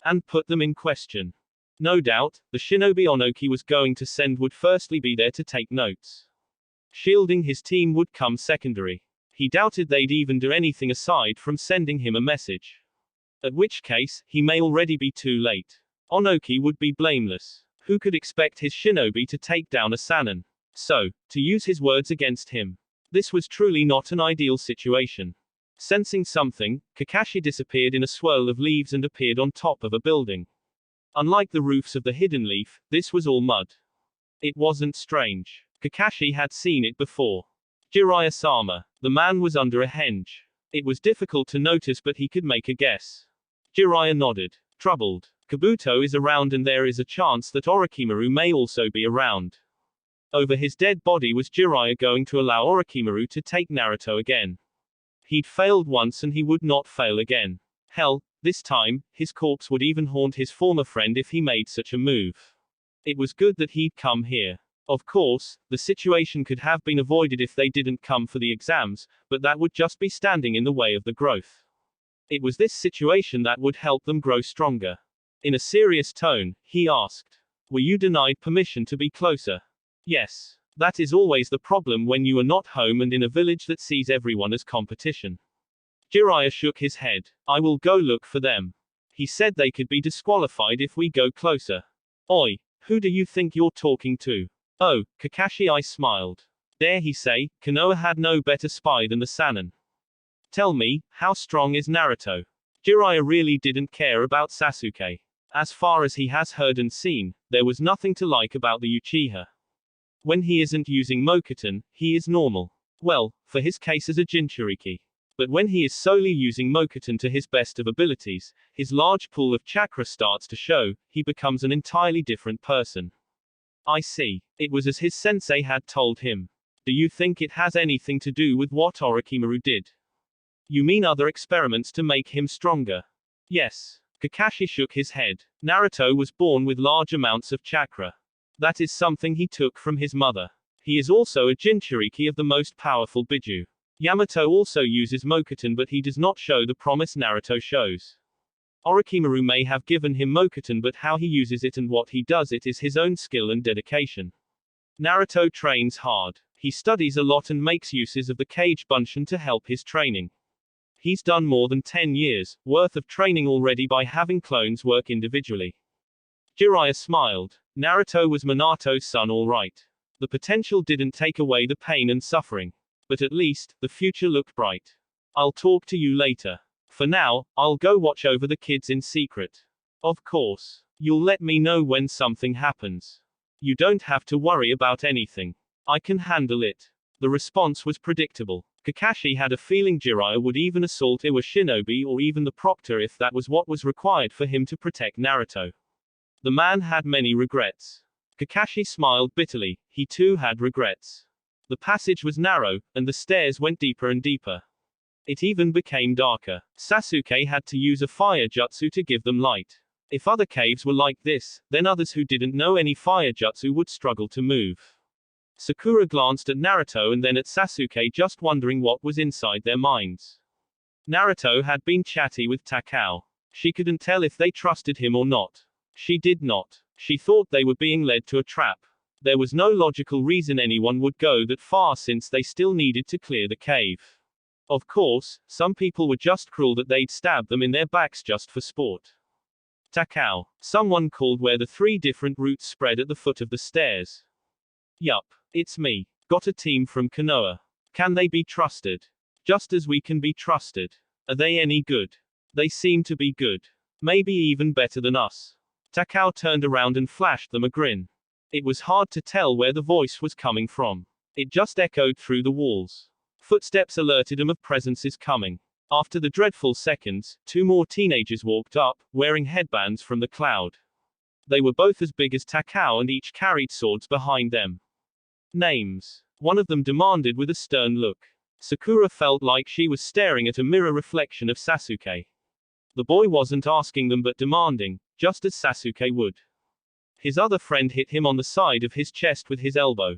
And put them in question. No doubt, the shinobi Onoki was going to send would firstly be there to take notes. Shielding his team would come secondary. He doubted they'd even do anything aside from sending him a message. At which case, he may already be too late. Onoki would be blameless. Who could expect his shinobi to take down a Sannin? So, to use his words against him. This was truly not an ideal situation. Sensing something, Kakashi disappeared in a swirl of leaves and appeared on top of a building. Unlike the roofs of the Hidden Leaf, this was all mud. It wasn't strange. Kakashi had seen it before. Jiraiya-sama. The man was under a henge. It was difficult to notice, but he could make a guess. Jiraiya nodded. Troubled. Kabuto is around, and there is a chance that Orochimaru may also be around. Over his dead body was Jiraiya going to allow Orochimaru to take Naruto again? He'd failed once and he would not fail again. Hell, this time, his corpse would even haunt his former friend if he made such a move. It was good that he'd come here. Of course, the situation could have been avoided if they didn't come for the exams, but that would just be standing in the way of the growth. It was this situation that would help them grow stronger. In a serious tone, he asked. Were you denied permission to be closer? Yes. That is always the problem when you are not home and in a village that sees everyone as competition. Jiraiya shook his head. I will go look for them. He said they could be disqualified if we go closer. Oi. Who do you think you're talking to? Oh, Kakashi, I smiled. Dare he say, Konoha had no better spy than the Sannin. Tell me, how strong is Naruto? Jiraiya really didn't care about Sasuke. As far as he has heard and seen, there was nothing to like about the Uchiha. When he isn't using Mokuton, he is normal. Well, for his case as a Jinchuriki. But when he is solely using Mokuton to his best of abilities, his large pool of chakra starts to show, he becomes an entirely different person. I see. It was as his sensei had told him. Do you think it has anything to do with what Orochimaru did? You mean other experiments to make him stronger? Yes. Kakashi shook his head. Naruto was born with large amounts of chakra. That is something he took from his mother. He is also a Jinchuriki of the most powerful Biju. Yamato also uses Mokuton, but he does not show the promise Naruto shows. Orochimaru may have given him Mokuton, but how he uses it and what he does it is his own skill and dedication. Naruto trains hard. He studies a lot and makes uses of the Kage Bunshin to help his training. He's done more than 10 years worth of training already by having clones work individually. Jiraiya smiled. Naruto was Minato's son, all right. The potential didn't take away the pain and suffering. But at least, the future looked bright. I'll talk to you later. For now, I'll go watch over the kids in secret. Of course. You'll let me know when something happens. You don't have to worry about anything. I can handle it. The response was predictable. Kakashi had a feeling Jiraiya would even assault Iwa Shinobi or even the Proctor if that was what was required for him to protect Naruto. The man had many regrets. Kakashi smiled bitterly. He too had regrets. The passage was narrow, and the stairs went deeper and deeper. It even became darker. Sasuke had to use a fire jutsu to give them light. If other caves were like this, then others who didn't know any fire jutsu would struggle to move. Sakura glanced at Naruto and then at Sasuke, just wondering what was inside their minds. Naruto had been chatty with Takao. She couldn't tell if they trusted him or not. She did not. She thought they were being led to a trap. There was no logical reason anyone would go that far since they still needed to clear the cave. Of course, some people were just cruel that they'd stab them in their backs just for sport. Takao. Someone called where the 3 different routes spread at the foot of the stairs. Yup. It's me. Got a team from Konoha. Can they be trusted? Just as we can be trusted. Are they any good? They seem to be good. Maybe even better than us. Takao turned around and flashed them a grin. It was hard to tell where the voice was coming from. It just echoed through the walls. Footsteps alerted him of presences coming. After the dreadful seconds, 2 more teenagers walked up, wearing headbands from the cloud. They were both as big as Takao and each carried swords behind them. Names. One of them demanded with a stern look. Sakura felt like she was staring at a mirror reflection of Sasuke. The boy wasn't asking them but demanding, just as Sasuke would. His other friend hit him on the side of his chest with his elbow.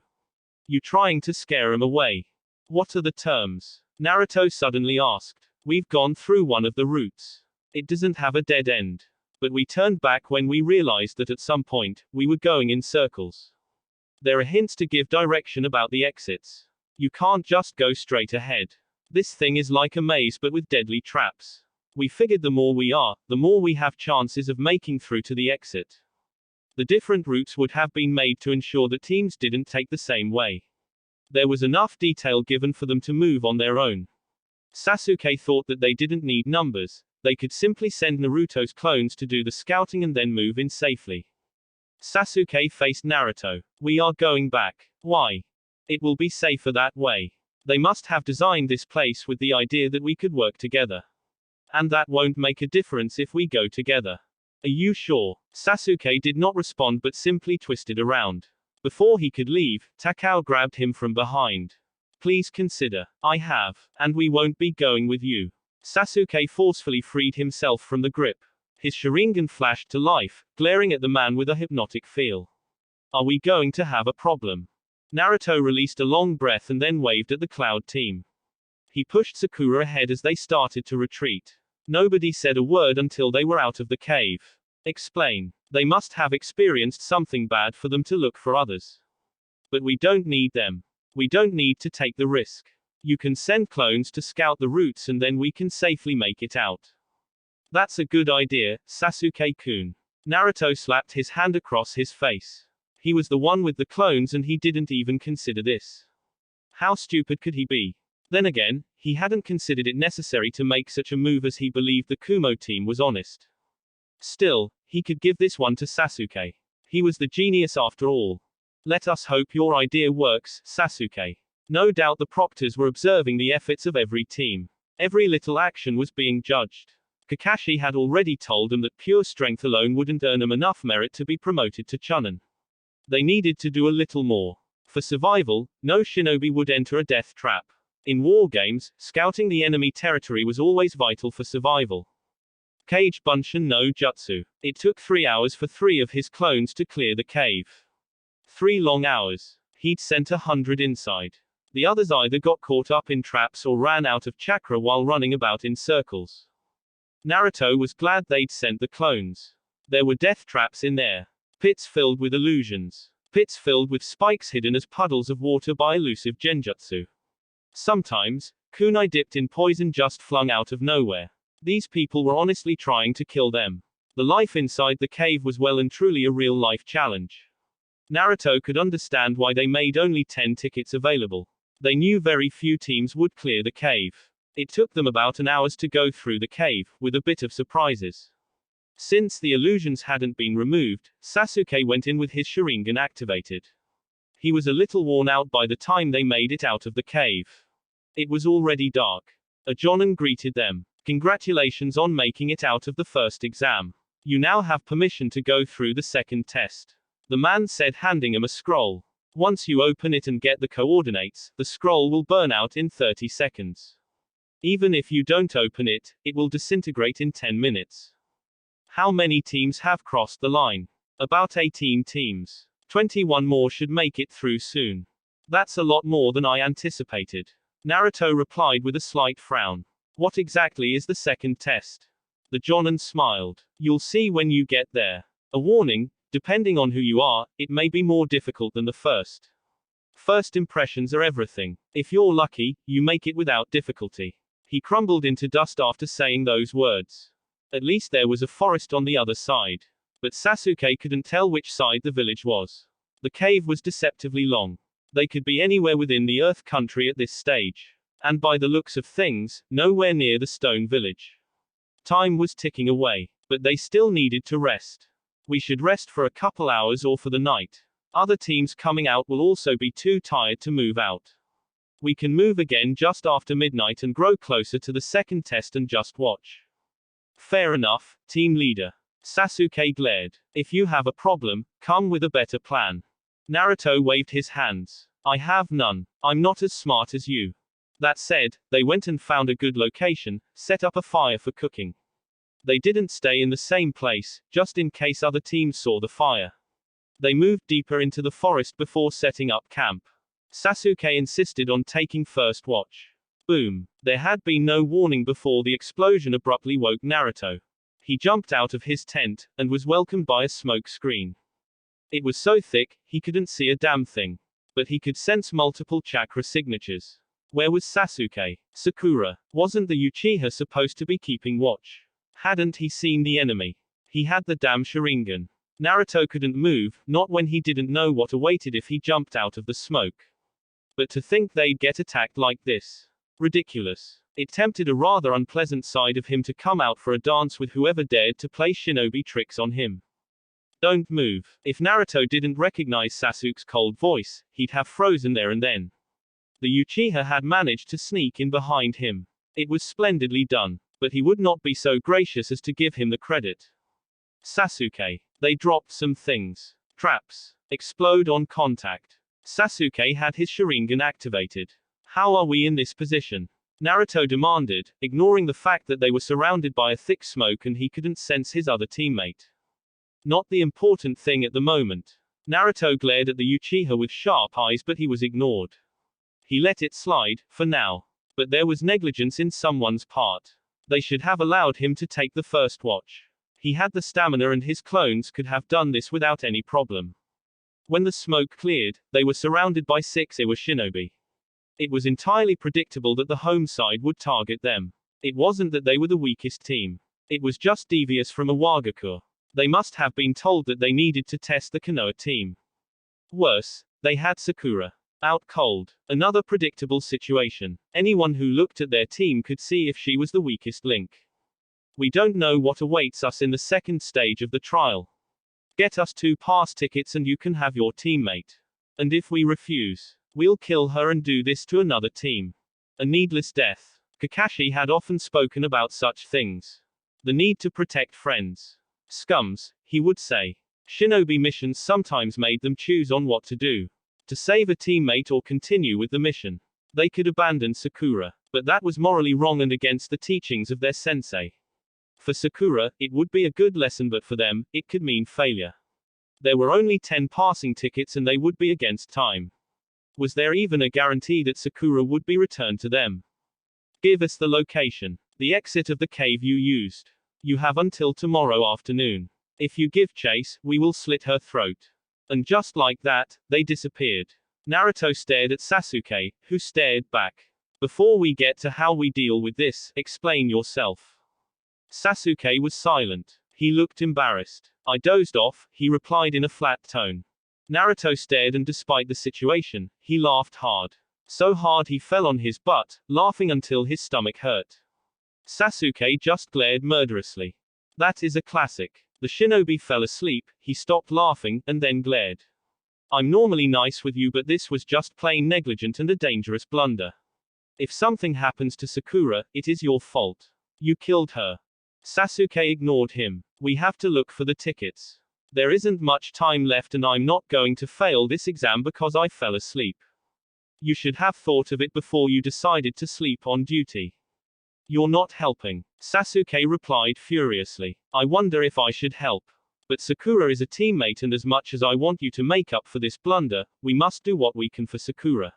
You trying to scare him away? What are the terms? Naruto suddenly asked. We've gone through one of the routes. It doesn't have a dead end. But we turned back when we realized that at some point, we were going in circles. There are hints to give direction about the exits. You can't just go straight ahead. This thing is like a maze but with deadly traps. We figured the more we are, the more we have chances of making through to the exit. The different routes would have been made to ensure that teams didn't take the same way. There was enough detail given for them to move on their own. Sasuke thought that they didn't need numbers. They could simply send Naruto's clones to do the scouting and then move in safely. Sasuke faced Naruto. We are going back. Why? It will be safer that way. They must have designed this place with the idea that we could work together. And that won't make a difference if we go together. Are you sure? Sasuke did not respond but simply twisted around. Before he could leave, Takao grabbed him from behind. Please consider. I have. And we won't be going with you. Sasuke forcefully freed himself from the grip. His Sharingan flashed to life, glaring at the man with a hypnotic feel. Are we going to have a problem? Naruto released a long breath and then waved at the Cloud team. He pushed Sakura ahead as they started to retreat. Nobody said a word until they were out of the cave. Explain. They must have experienced something bad for them to look for others. But we don't need them. We don't need to take the risk. You can send clones to scout the routes and then we can safely make it out. That's a good idea, Sasuke-kun. Naruto slapped his hand across his face. He was the one with the clones and he didn't even consider this. How stupid could he be? Then again, he hadn't considered it necessary to make such a move as he believed the Kumo team was honest. Still, he could give this one to Sasuke. He was the genius after all. Let us hope your idea works, Sasuke. No doubt the proctors were observing the efforts of every team. Every little action was being judged. Kakashi had already told them that pure strength alone wouldn't earn them enough merit to be promoted to Chunin. They needed to do a little more. For survival, no shinobi would enter a death trap. In war games, scouting the enemy territory was always vital for survival. Cage Bunshin no Jutsu. It took 3 hours for 3 of his clones to clear the cave. 3 long hours. He'd sent 100 inside. The others either got caught up in traps or ran out of chakra while running about in circles. Naruto was glad they'd sent the clones. There were death traps in there. Pits filled with illusions. Pits filled with spikes hidden as puddles of water by elusive genjutsu. Sometimes, kunai dipped in poison just flung out of nowhere. These people were honestly trying to kill them. The life inside the cave was well and truly a real-life challenge. Naruto could understand why they made only 10 tickets available. They knew very few teams would clear the cave. It took them about an hour to go through the cave, with a bit of surprises. Since the illusions hadn't been removed, Sasuke went in with his Sharingan activated. He was a little worn out by the time they made it out of the cave. It was already dark. A Jonin greeted them. Congratulations on making it out of the first exam. You now have permission to go through the second test. The man said, handing him a scroll. Once you open it and get the coordinates, the scroll will burn out in 30 seconds. Even if you don't open it, it will disintegrate in 10 minutes. How many teams have crossed the line? About 18 teams. 21 more should make it through soon. That's a lot more than I anticipated. Naruto replied with a slight frown. What exactly is the second test? The Jonin smiled. You'll see when you get there. A warning, depending on who you are, it may be more difficult than the first. First impressions are everything. If you're lucky, you make it without difficulty. He crumbled into dust after saying those words. At least there was a forest on the other side. But Sasuke couldn't tell which side the village was. The cave was deceptively long. They could be anywhere within the Earth country at this stage. And by the looks of things, nowhere near the stone village. Time was ticking away. But they still needed to rest. We should rest for a couple hours or for the night. Other teams coming out will also be too tired to move out. We can move again just after midnight and grow closer to the second test and just watch. Fair enough, team leader. Sasuke glared. If you have a problem, come with a better plan. Naruto waved his hands. I have none. I'm not as smart as you. That said, they went and found a good location, set up a fire for cooking. They didn't stay in the same place, just in case other teams saw the fire. They moved deeper into the forest before setting up camp. Sasuke insisted on taking first watch. Boom. There had been no warning before the explosion abruptly woke Naruto. He jumped out of his tent, and was welcomed by a smoke screen. It was so thick, he couldn't see a damn thing. But he could sense multiple chakra signatures. Where was Sasuke? Sakura. Wasn't the Uchiha supposed to be keeping watch? Hadn't he seen the enemy? He had the damn Sharingan. Naruto couldn't move, not when he didn't know what awaited if he jumped out of the smoke. But to think they'd get attacked like this. Ridiculous. It tempted a rather unpleasant side of him to come out for a dance with whoever dared to play shinobi tricks on him. Don't move. If Naruto didn't recognize Sasuke's cold voice, he'd have frozen there and then. The Uchiha had managed to sneak in behind him. It was splendidly done. But he would not be so gracious as to give him the credit. Sasuke. They dropped some things. Traps. Explode on contact. Sasuke had his Sharingan activated. How are we in this position? Naruto demanded, ignoring the fact that they were surrounded by a thick smoke and he couldn't sense his other teammate. Not the important thing at the moment. Naruto glared at the Uchiha with sharp eyes, but he was ignored. He let it slide, for now. But there was negligence in someone's part. They should have allowed him to take the first watch. He had the stamina and his clones could have done this without any problem. When the smoke cleared, they were surrounded by 6 Iwa shinobi. It was entirely predictable that the home side would target them. It wasn't that they were the weakest team. It was just devious from a Wagaku. They must have been told that they needed to test the Konoha team. Worse, they had Sakura out cold. Another predictable situation. Anyone who looked at their team could see if she was the weakest link. We don't know what awaits us in the second stage of the trial. Get us 2 pass tickets and you can have your teammate. And if we refuse, we'll kill her and do this to another team. A needless death. Kakashi had often spoken about such things. The need to protect friends. Scums, he would say. Shinobi missions sometimes made them choose on what to do. To save a teammate or continue with the mission. They could abandon Sakura, but that was morally wrong and against the teachings of their sensei. For Sakura, it would be a good lesson, but for them, it could mean failure. There were only 10 passing tickets and they would be against time. Was there even a guarantee that Sakura would be returned to them? Give us the location. The exit of the cave you used. You have until tomorrow afternoon. If you give chase, we will slit her throat. And just like that, they disappeared. Naruto stared at Sasuke, who stared back. Before we get to how we deal with this, explain yourself. Sasuke was silent. He looked embarrassed. I dozed off, he replied in a flat tone. Naruto stared, and despite the situation, he laughed hard. So hard he fell on his butt, laughing until his stomach hurt. Sasuke just glared murderously. That is a classic. The shinobi fell asleep, he stopped laughing, and then glared. I'm normally nice with you, but this was just plain negligent and a dangerous blunder. If something happens to Sakura, it is your fault. You killed her. Sasuke ignored him. We have to look for the tickets. There isn't much time left and I'm not going to fail this exam because I fell asleep. You should have thought of it before you decided to sleep on duty. You're not helping. Sasuke replied furiously. I wonder if I should help. But Sakura is a teammate, and as much as I want you to make up for this blunder, we must do what we can for Sakura.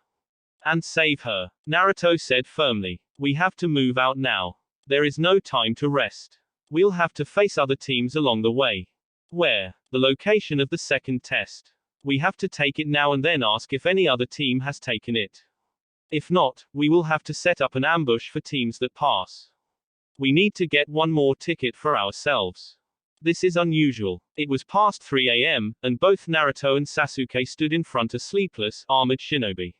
And save her. Naruto said firmly. We have to move out now. There is no time to rest. We'll have to face other teams along the way. Where? The location of the second test. We have to take it now and then ask if any other team has taken it. If not, we will have to set up an ambush for teams that pass. We need to get one more ticket for ourselves. This is unusual. It was past 3 a.m., and both Naruto and Sasuke stood in front of a sleepless, armored shinobi.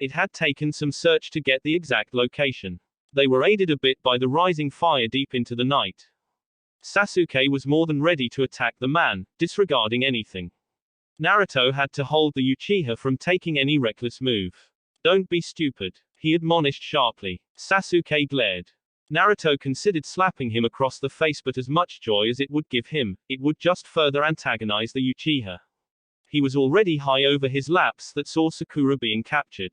It had taken some search to get the exact location. They were aided a bit by the rising fire deep into the night. Sasuke was more than ready to attack the man, disregarding anything. Naruto had to hold the Uchiha from taking any reckless move. Don't be stupid, he admonished sharply. Sasuke glared. Naruto considered slapping him across the face, but as much joy as it would give him, it would just further antagonize the Uchiha. He was already high over his lapse that saw Sakura being captured.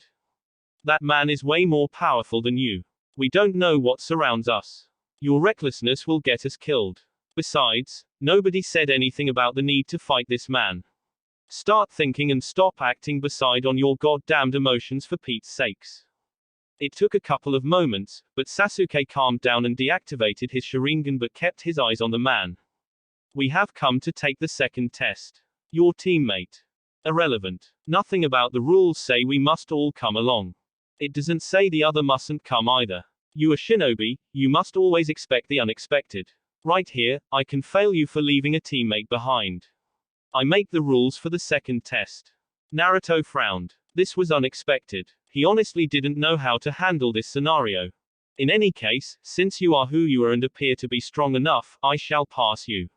That man is way more powerful than you. We don't know what surrounds us. Your recklessness will get us killed. Besides, nobody said anything about the need to fight this man. Start thinking and stop acting beside on your goddamned emotions for Pete's sakes. It took a couple of moments, but Sasuke calmed down and deactivated his Sharingan but kept his eyes on the man. We have come to take the second test. Your teammate. Irrelevant. Nothing about the rules say we must all come along. It doesn't say the other mustn't come either. You are shinobi, you must always expect the unexpected. Right here, I can fail you for leaving a teammate behind. I make the rules for the second test. Naruto frowned. This was unexpected. He honestly didn't know how to handle this scenario. In any case, since you are who you are and appear to be strong enough, I shall pass you.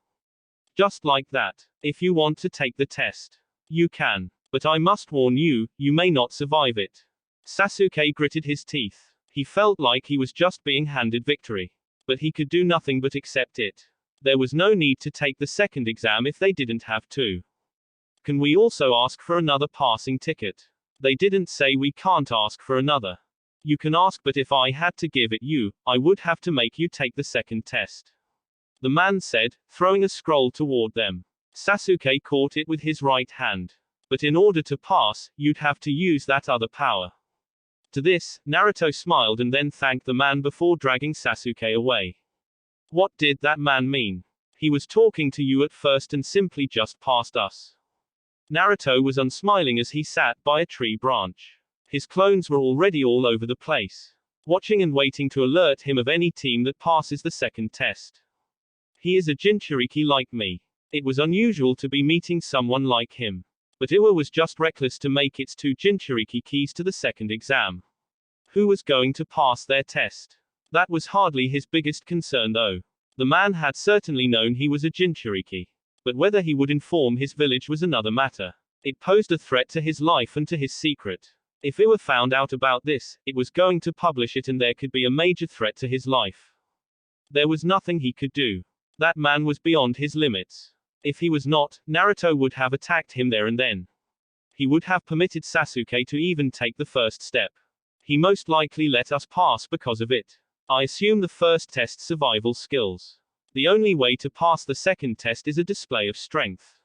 Just like that. If you want to take the test, you can. But I must warn you, you may not survive it. Sasuke gritted his teeth. He felt like he was just being handed victory. But he could do nothing but accept it. There was no need to take the second exam if they didn't have to. Can we also ask for another passing ticket? They didn't say we can't ask for another. You can ask, but if I had to give it you, I would have to make you take the second test. The man said, throwing a scroll toward them. Sasuke caught it with his right hand. But in order to pass, you'd have to use that other power. To this, Naruto smiled and then thanked the man before dragging Sasuke away. What did that man mean? He was talking to you at first and simply just passed us. Naruto was unsmiling as he sat by a tree branch. His clones were already all over the place, watching and waiting to alert him of any team that passes the second test. He is a Jinchuriki like me. It was unusual to be meeting someone like him. But Iwa was just reckless to make its 2 Jinchuriki keys to the second exam. Who was going to pass their test? That was hardly his biggest concern though. The man had certainly known he was a Jinchuriki. But whether he would inform his village was another matter. It posed a threat to his life and to his secret. If Iwa found out about this, it was going to publish it and there could be a major threat to his life. There was nothing he could do. That man was beyond his limits. If he was not, Naruto would have attacked him there and then. He would have permitted Sasuke to even take the first step. He most likely let us pass because of it. I assume the first test survival skills. The only way to pass the second test is a display of strength.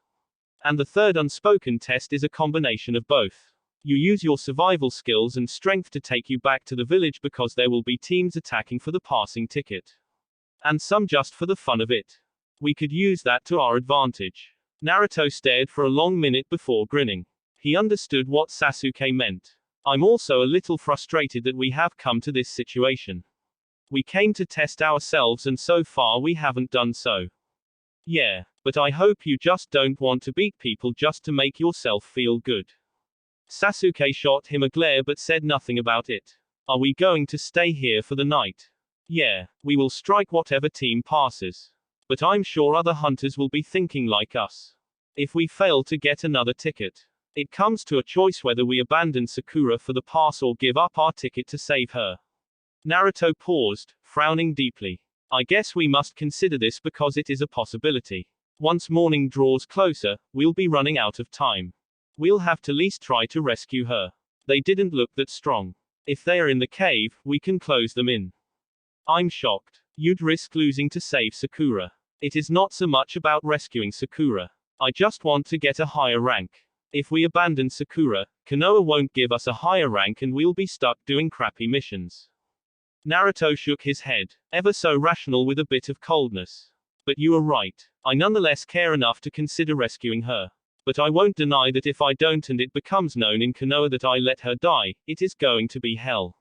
And the third unspoken test is a combination of both. You use your survival skills and strength to take you back to the village because there will be teams attacking for the passing ticket. And some just for the fun of it. We could use that to our advantage. Naruto stared for a long minute before grinning. He understood what Sasuke meant. I'm also a little frustrated that we have come to this situation. We came to test ourselves and so far we haven't done so. Yeah, but I hope you just don't want to beat people just to make yourself feel good. Sasuke shot him a glare but said nothing about it. Are we going to stay here for the night? Yeah, we will strike whatever team passes. But I'm sure other hunters will be thinking like us. If we fail to get another ticket, it comes to a choice whether we abandon Sakura for the pass or give up our ticket to save her. Naruto paused, frowning deeply. I guess we must consider this because it is a possibility. Once morning draws closer, we'll be running out of time. We'll have to at least try to rescue her. They didn't look that strong. If they are in the cave, we can close them in. I'm shocked. You'd risk losing to save Sakura. It is not so much about rescuing Sakura. I just want to get a higher rank. If we abandon Sakura, Konoha won't give us a higher rank and we'll be stuck doing crappy missions. Naruto shook his head, ever so rational with a bit of coldness. But you are right. I nonetheless care enough to consider rescuing her. But I won't deny that if I don't and it becomes known in Konoha that I let her die, it is going to be hell.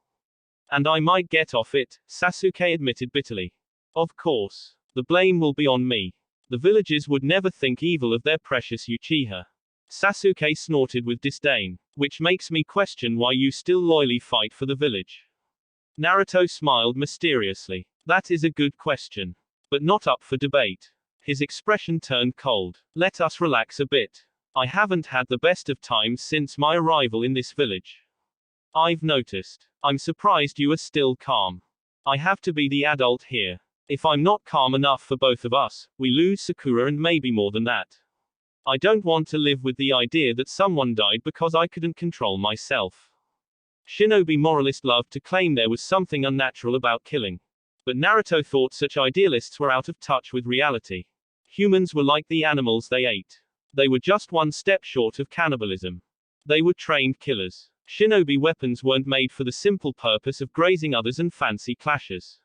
And I might get off it, Sasuke admitted bitterly. Of course. The blame will be on me. The villagers would never think evil of their precious Uchiha. Sasuke snorted with disdain. Which makes me question why you still loyally fight for the village. Naruto smiled mysteriously. That is a good question. But not up for debate. His expression turned cold. Let us relax a bit. I haven't had the best of times since my arrival in this village. I've noticed. I'm surprised you are still calm. I have to be the adult here. If I'm not calm enough for both of us, we lose Sakura and maybe more than that. I don't want to live with the idea that someone died because I couldn't control myself. Shinobi moralists love to claim there was something unnatural about killing. But Naruto thought such idealists were out of touch with reality. Humans were like the animals they ate. They were just one step short of cannibalism. They were trained killers. Shinobi weapons weren't made for the simple purpose of grazing others and fancy clashes.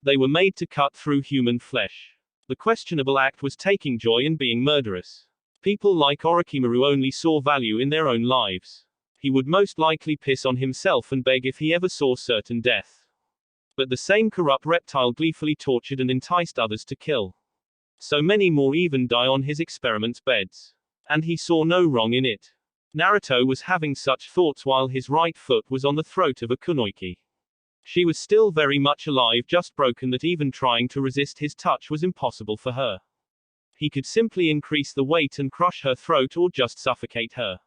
They were made to cut through human flesh. The questionable act was taking joy in being murderous. People like Orochimaru only saw value in their own lives. He would most likely piss on himself and beg if he ever saw certain death. But the same corrupt reptile gleefully tortured and enticed others to kill. So many more even die on his experiment's beds. And he saw no wrong in it. Naruto was having such thoughts while his right foot was on the throat of a kunoichi. She was still very much alive, just broken that even trying to resist his touch was impossible for her. He could simply increase the weight and crush her throat or just suffocate her.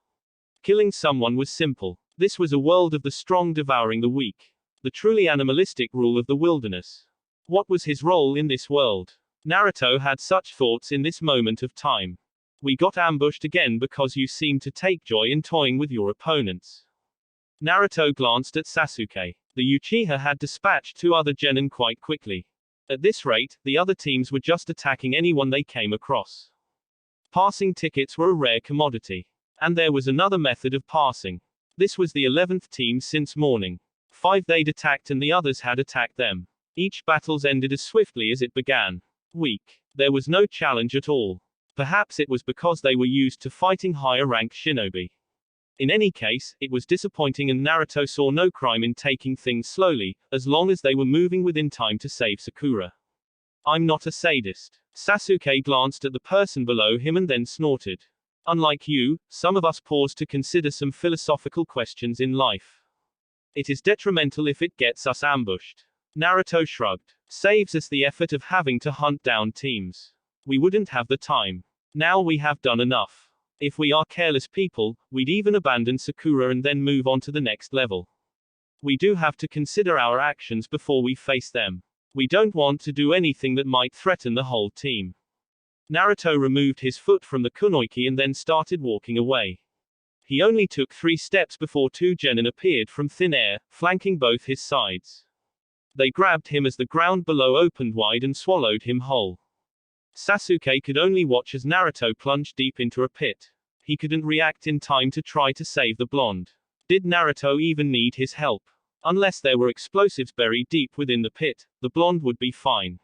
Killing someone was simple. This was a world of the strong devouring the weak. The truly animalistic rule of the wilderness. What was his role in this world? Naruto had such thoughts in this moment of time. We got ambushed again because you seemed to take joy in toying with your opponents. Naruto glanced at Sasuke. The Uchiha had dispatched 2 other genin quite quickly. At this rate, the other teams were just attacking anyone they came across. Passing tickets were a rare commodity. And there was another method of passing. This was the 11th team since morning. 5 they'd attacked and the others had attacked them. Each battles ended as swiftly as it began. Weak. There was no challenge at all. Perhaps it was because they were used to fighting higher ranked shinobi. In any case, it was disappointing and Naruto saw no crime in taking things slowly, as long as they were moving within time to save Sakura. I'm not a sadist. Sasuke glanced at the person below him and then snorted. Unlike you, some of us pause to consider some philosophical questions in life. It is detrimental if it gets us ambushed. Naruto shrugged. Saves us the effort of having to hunt down teams. We wouldn't have the time. Now we have done enough. If we are careless people, we'd even abandon Sakura and then move on to the next level. We do have to consider our actions before we face them. We don't want to do anything that might threaten the whole team. Naruto removed his foot from the kunoichi and then started walking away. He only took 3 steps before 2 genin appeared from thin air, flanking both his sides. They grabbed him as the ground below opened wide and swallowed him whole. Sasuke could only watch as Naruto plunged deep into a pit. He couldn't react in time to try to save the blonde. Did Naruto even need his help? Unless there were explosives buried deep within the pit, the blonde would be fine.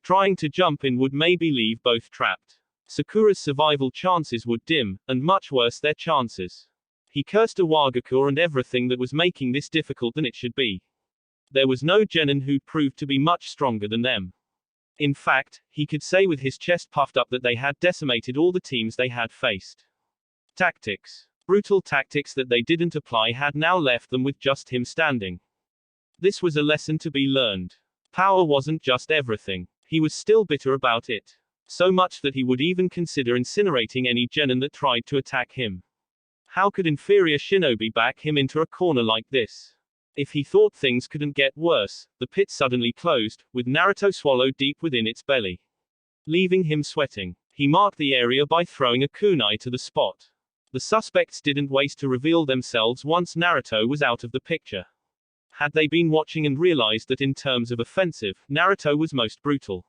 Trying to jump in would maybe leave both trapped. Sakura's survival chances would dim, and much worse their chances. He cursed Iwagakure and everything that was making this difficult than it should be. There was no genin who proved to be much stronger than them. In fact, he could say with his chest puffed up that they had decimated all the teams they had faced. Tactics. Brutal tactics that they didn't apply had now left them with just him standing. This was a lesson to be learned. Power wasn't just everything. He was still bitter about it. So much that he would even consider incinerating any genin that tried to attack him. How could inferior shinobi back him into a corner like this? If he thought things couldn't get worse, the pit suddenly closed, with Naruto swallowed deep within its belly. Leaving him sweating. He marked the area by throwing a kunai to the spot. The suspects didn't waste to reveal themselves once Naruto was out of the picture. Had they been watching and realized that in terms of offensive, Naruto was most brutal.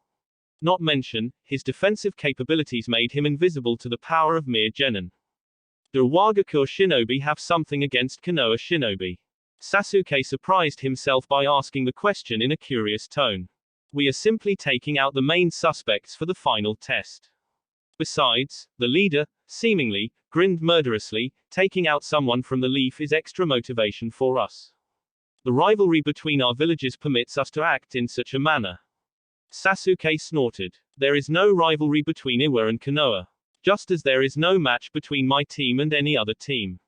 Not mention, his defensive capabilities made him invisible to the power of mere genin. The Iwagakure shinobi have something against Konoha shinobi. Sasuke surprised himself by asking the question in a curious tone. We are simply taking out the main suspects for the final test. Besides, the leader, seemingly, grinned murderously, taking out someone from the leaf is extra motivation for us. The rivalry between our villages permits us to act in such a manner. Sasuke snorted. There is no rivalry between Iwa and Konoha. Just as there is no match between my team and any other team.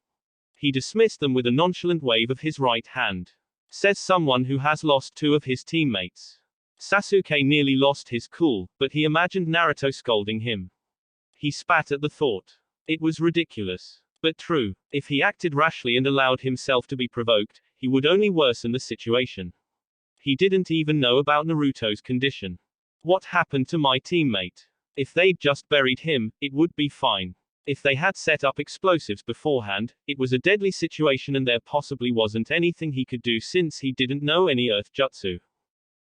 He dismissed them with a nonchalant wave of his right hand. Says someone who has lost 2 of his teammates. Sasuke nearly lost his cool, but he imagined Naruto scolding him. He spat at the thought. It was ridiculous. But true. If he acted rashly and allowed himself to be provoked, he would only worsen the situation. He didn't even know about Naruto's condition. What happened to my teammate? If they'd just buried him, it would be fine. If they had set up explosives beforehand, it was a deadly situation and there possibly wasn't anything he could do since he didn't know any earth jutsu.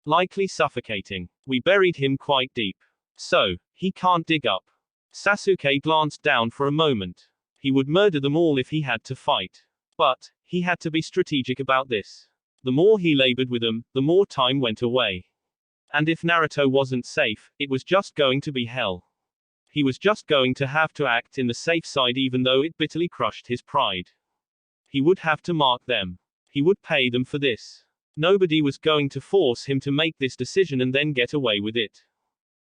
Likely suffocating. We buried him quite deep. So, he can't dig up. Sasuke glanced down for a moment. He would murder them all if he had to fight. But, he had to be strategic about this. The more he labored with them, the more time went away. And if Naruto wasn't safe, it was just going to be hell. He was just going to have to act in the safe side even though it bitterly crushed his pride. He would have to mark them. He would pay them for this. Nobody was going to force him to make this decision and then get away with it.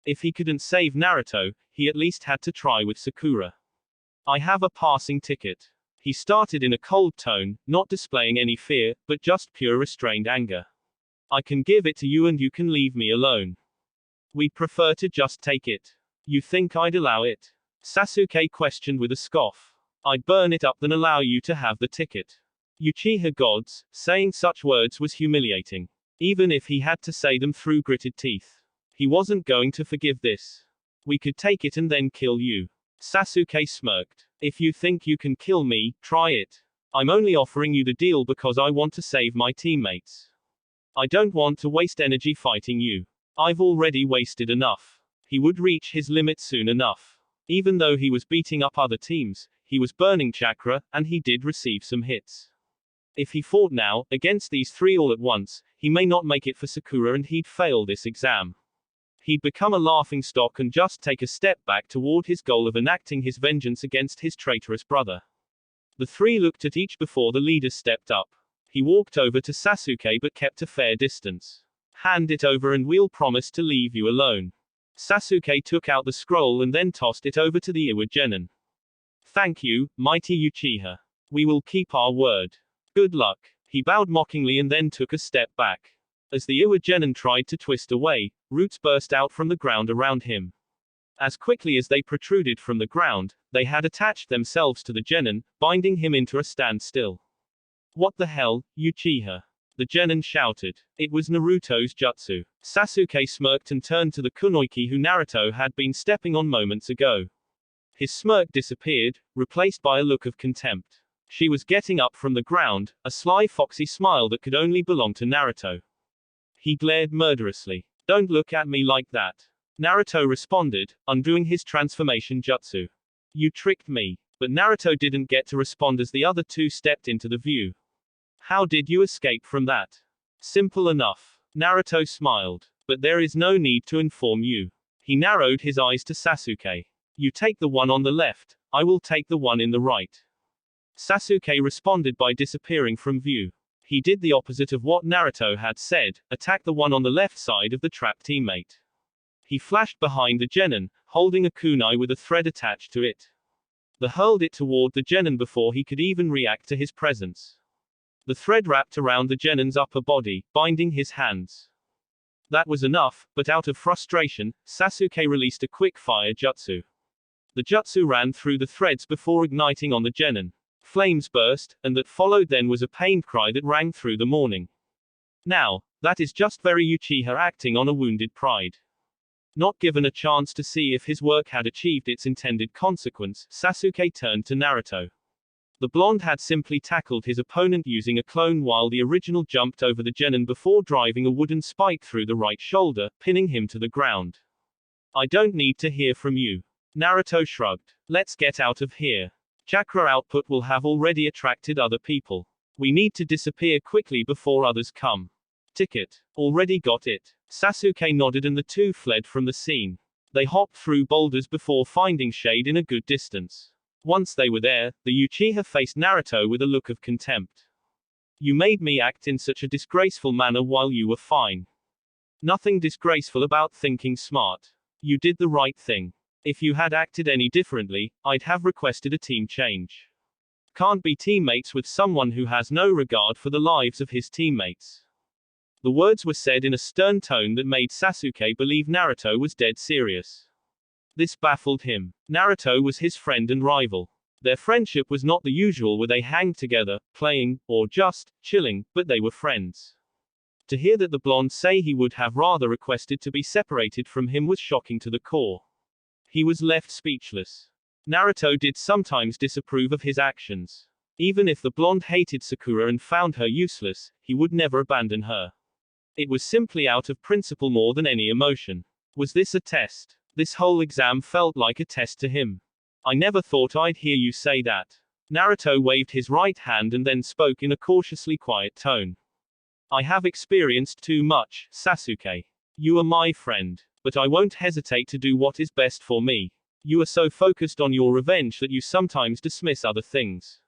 If he couldn't save Naruto, he at least had to try with Sakura. I have a passing ticket. He started in a cold tone, not displaying any fear, but just pure restrained anger. I can give it to you and you can leave me alone. We'd prefer to just take it. You think I'd allow it? Sasuke questioned with a scoff. I'd burn it up than allow you to have the ticket. Uchiha gods, saying such words was humiliating. Even if he had to say them through gritted teeth. He wasn't going to forgive this. We could take it and then kill you. Sasuke smirked. If you think you can kill me, try it. I'm only offering you the deal because I want to save my teammates. I don't want to waste energy fighting you. I've already wasted enough. He would reach his limit soon enough. Even though he was beating up other teams, he was burning chakra, and he did receive some hits. If he fought now, against these 3 all at once, he may not make it for Sakura and he'd fail this exam. He'd become a laughingstock and just take a step back toward his goal of enacting his vengeance against his traitorous brother. The 3 looked at each before the leader stepped up. He walked over to Sasuke but kept a fair distance. Hand it over and we'll promise to leave you alone. Sasuke took out the scroll and then tossed it over to the Iwa Genin. Thank you, mighty Uchiha. We will keep our word. Good luck. He bowed mockingly and then took a step back. As the Iwa Genin tried to twist away, roots burst out from the ground around him. As quickly as they protruded from the ground, they had attached themselves to the Genin, binding him into a standstill. What the hell, Uchiha? The Genin shouted. It was Naruto's jutsu. Sasuke smirked and turned to the kunoichi who Naruto had been stepping on moments ago. His smirk disappeared, replaced by a look of contempt. She was getting up from the ground, a sly foxy smile that could only belong to Naruto. He glared murderously. Don't look at me like that. Naruto responded, undoing his transformation jutsu. You tricked me. But Naruto didn't get to respond as the other two stepped into the view. How did you escape from that? Simple enough. Naruto smiled. But there is no need to inform you. He narrowed his eyes to Sasuke. You take the one on the left, I will take the one in the right. Sasuke responded by disappearing from view. He did the opposite of what Naruto had said, attack the one on the left side of the trapped teammate. He flashed behind the Genin, holding a kunai with a thread attached to it. The hurled it toward the Genin before he could even react to his presence. The thread wrapped around the Genin's upper body, binding his hands. That was enough, but out of frustration, Sasuke released a quick-fire jutsu. The jutsu ran through the threads before igniting on the Genin. Flames burst, and that followed then was a pained cry that rang through the morning. Now, that is just very Uchiha acting on a wounded pride. Not given a chance to see if his work had achieved its intended consequence, Sasuke turned to Naruto. The blonde had simply tackled his opponent using a clone while the original jumped over the Genin before driving a wooden spike through the right shoulder, pinning him to the ground. I don't need to hear from you. Naruto shrugged. Let's get out of here. Chakra output will have already attracted other people. We need to disappear quickly before others come. Ticket. Already got it. Sasuke nodded and the two fled from the scene. They hopped through boulders before finding shade in a good distance. Once they were there, the Uchiha faced Naruto with a look of contempt. You made me act in such a disgraceful manner while you were fine. Nothing disgraceful about thinking smart. You did the right thing. If you had acted any differently, I'd have requested a team change. Can't be teammates with someone who has no regard for the lives of his teammates. The words were said in a stern tone that made Sasuke believe Naruto was dead serious. This baffled him. Naruto was his friend and rival. Their friendship was not the usual where they hang together, playing, or just chilling, but they were friends. To hear that the blonde say he would have rather requested to be separated from him was shocking to the core. He was left speechless. Naruto did sometimes disapprove of his actions. Even if the blonde hated Sakura and found her useless, he would never abandon her. It was simply out of principle more than any emotion. Was this a test? This whole exam felt like a test to him. I never thought I'd hear you say that. Naruto waved his right hand and then spoke in a cautiously quiet tone. I have experienced too much, Sasuke. You are my friend. But I won't hesitate to do what is best for me. You are so focused on your revenge that you sometimes dismiss other things.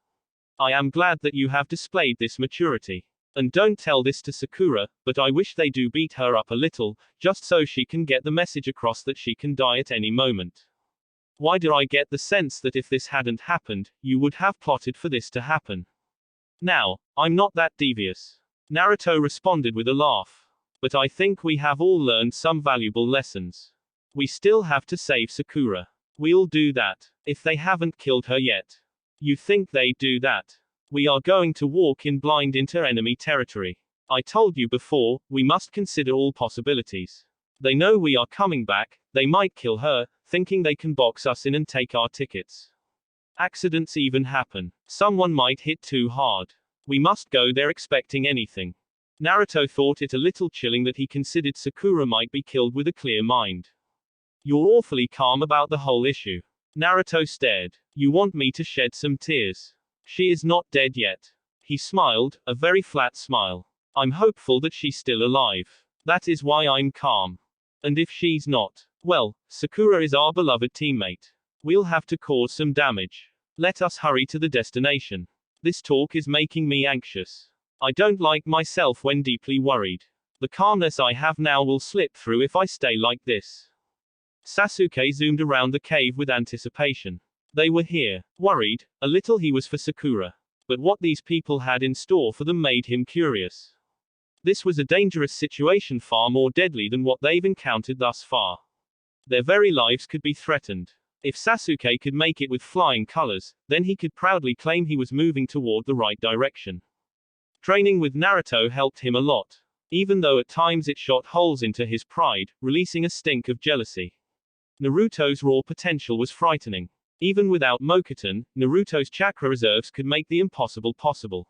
I am glad that you have displayed this maturity. And don't tell this to Sakura, but I wish they do beat her up a little, just so she can get the message across that she can die at any moment. Why do I get the sense that if this hadn't happened, you would have plotted for this to happen? Now, I'm not that devious. Naruto responded with a laugh. But I think we have all learned some valuable lessons. We still have to save Sakura. We'll do that. If they haven't killed her yet. You think they'd do that? We are going to walk in blind into enemy territory. I told you before, we must consider all possibilities. They know we are coming back, they might kill her, thinking they can box us in and take our tickets. Accidents even happen. Someone might hit too hard. We must go there expecting anything. Naruto thought it a little chilling that he considered Sakura might be killed with a clear mind. You're awfully calm about the whole issue. Naruto stared. You want me to shed some tears? She is not dead yet. He smiled, a very flat smile. I'm hopeful that she's still alive. That is why I'm calm. And if she's not, well, Sakura is our beloved teammate. We'll have to cause some damage. Let us hurry to the destination. This talk is making me anxious. I don't like myself when deeply worried. The calmness I have now will slip through if I stay like this. Sasuke zoomed around the cave with anticipation. They were here. Worried, a little he was for Sakura. But what these people had in store for them made him curious. This was a dangerous situation, far more deadly than what they've encountered thus far. Their very lives could be threatened. If Sasuke could make it with flying colors, then he could proudly claim he was moving toward the right direction. Training with Naruto helped him a lot. Even though at times it shot holes into his pride, releasing a stink of jealousy. Naruto's raw potential was frightening. Even without Mokuton, Naruto's chakra reserves could make the impossible possible.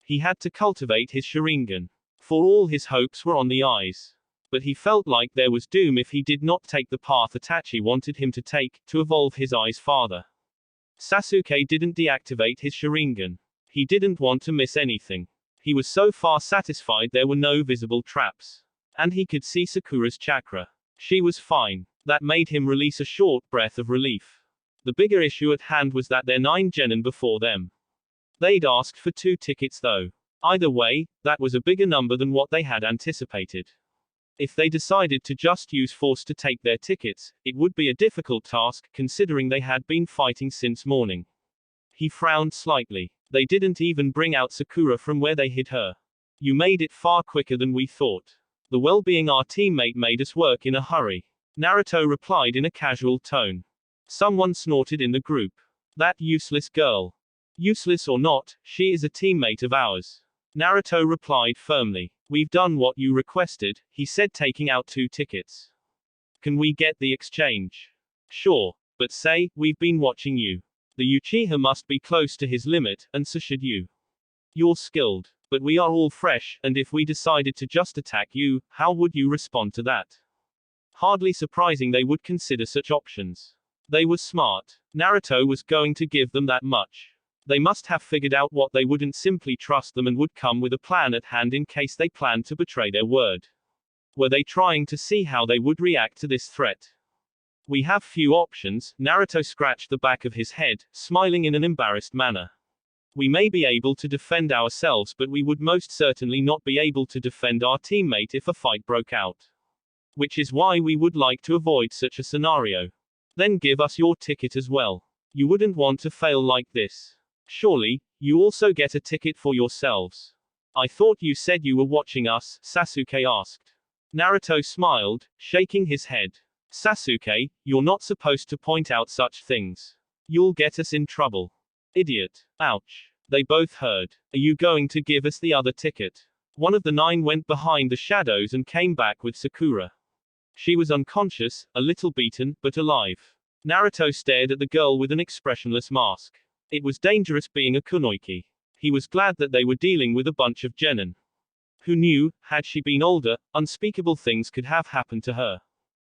He had to cultivate his Sharingan. For all his hopes were on the eyes. But he felt like there was doom if he did not take the path Itachi wanted him to take, to evolve his eyes farther. Sasuke didn't deactivate his Sharingan. He didn't want to miss anything. He was so far satisfied there were no visible traps. And he could see Sakura's chakra. She was fine. That made him release a short breath of relief. The bigger issue at hand was that there were 9 genin before them. They'd asked for 2 tickets though. Either way, that was a bigger number than what they had anticipated. If they decided to just use force to take their tickets, it would be a difficult task, considering they had been fighting since morning. He frowned slightly. They didn't even bring out Sakura from where they hid her. You made it far quicker than we thought. The well-being our teammate made us work in a hurry. Naruto replied in a casual tone. Someone snorted in the group. That useless girl. Useless or not, she is a teammate of ours. Naruto replied firmly. We've done what you requested, he said, taking out 2 tickets. Can we get the exchange? Sure. But say, we've been watching you. The Uchiha must be close to his limit, and so should you. You're skilled. But we are all fresh, and if we decided to just attack you, how would you respond to that? Hardly surprising they would consider such options. They were smart. Naruto was going to give them that much. They must have figured out what they wouldn't simply trust them and would come with a plan at hand in case they planned to betray their word. Were they trying to see how they would react to this threat? We have few options, Naruto scratched the back of his head, smiling in an embarrassed manner. We may be able to defend ourselves, but we would most certainly not be able to defend our teammate if a fight broke out. Which is why we would like to avoid such a scenario. Then give us your ticket as well. You wouldn't want to fail like this. Surely, you also get a ticket for yourselves. I thought you said you were watching us, Sasuke asked. Naruto smiled, shaking his head. Sasuke, you're not supposed to point out such things. You'll get us in trouble. Idiot. Ouch. They both heard. Are you going to give us the other ticket? One of the 9 went behind the shadows and came back with Sakura. She was unconscious, a little beaten, but alive. Naruto stared at the girl with an expressionless mask. It was dangerous being a kunoichi. He was glad that they were dealing with a bunch of genin. Who knew, had she been older, unspeakable things could have happened to her.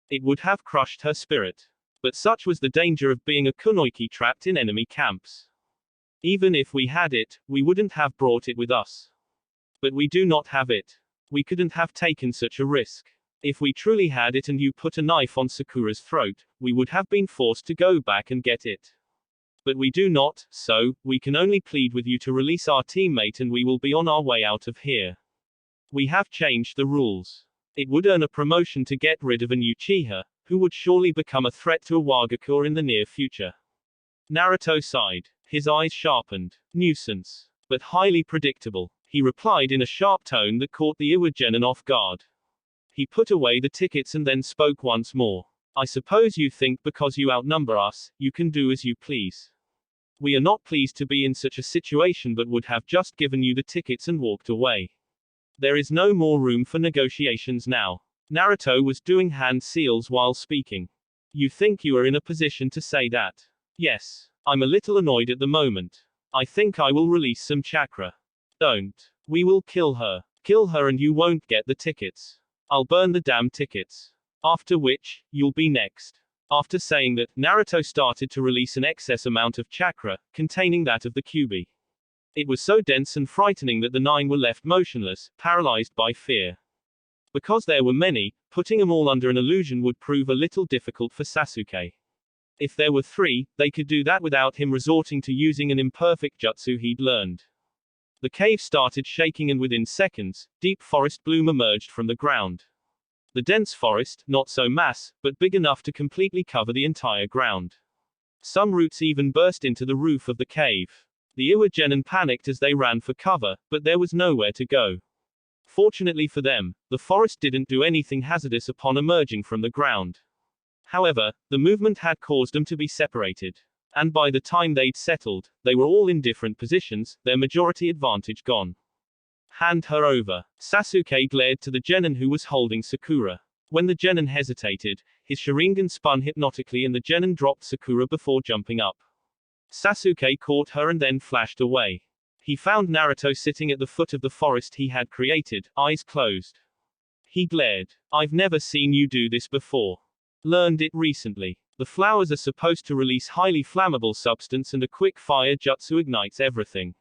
It would have crushed her spirit. But such was the danger of being a kunoichi trapped in enemy camps. Even if we had it, we wouldn't have brought it with us. But we do not have it. We couldn't have taken such a risk. If we truly had it and you put a knife on Sakura's throat, we would have been forced to go back and get it. But we do not, so, we can only plead with you to release our teammate and we will be on our way out of here. We have changed the rules. It would earn a promotion to get rid of an Uchiha, who would surely become a threat to a Wagakure in the near future. Naruto sighed. His eyes sharpened. Nuisance. But highly predictable. He replied in a sharp tone that caught the Iwa genin off guard. He put away the tickets and then spoke once more. I suppose you think because you outnumber us, you can do as you please. We are not pleased to be in such a situation but would have just given you the tickets and walked away. There is no more room for negotiations now. Naruto was doing hand seals while speaking. You think you are in a position to say that? Yes. I'm a little annoyed at the moment. I think I will release some chakra. Don't. We will kill her. Kill her and you won't get the tickets. I'll burn the damn tickets. After which, you'll be next. After saying that, Naruto started to release an excess amount of chakra, containing that of the Kyuubi. It was so dense and frightening that the 9 were left motionless, paralyzed by fear. Because there were many, putting them all under an illusion would prove a little difficult for Sasuke. If there were 3, they could do that without him resorting to using an imperfect jutsu he'd learned. The cave started shaking and within seconds, deep forest bloom emerged from the ground. The dense forest, not so mass, but big enough to completely cover the entire ground. Some roots even burst into the roof of the cave. The Iwa-genin panicked as they ran for cover, but there was nowhere to go. Fortunately for them, the forest didn't do anything hazardous upon emerging from the ground. However, the movement had caused them to be separated. And by the time they'd settled, they were all in different positions, their majority advantage gone. Hand her over. Sasuke glared to the genin who was holding Sakura. When the genin hesitated, his Sharingan spun hypnotically and the genin dropped Sakura before jumping up. Sasuke caught her and then flashed away. He found Naruto sitting at the foot of the forest he had created, eyes closed. He glared. I've never seen you do this before. Learned it recently. The flowers are supposed to release highly flammable substance and a quick fire jutsu ignites everything.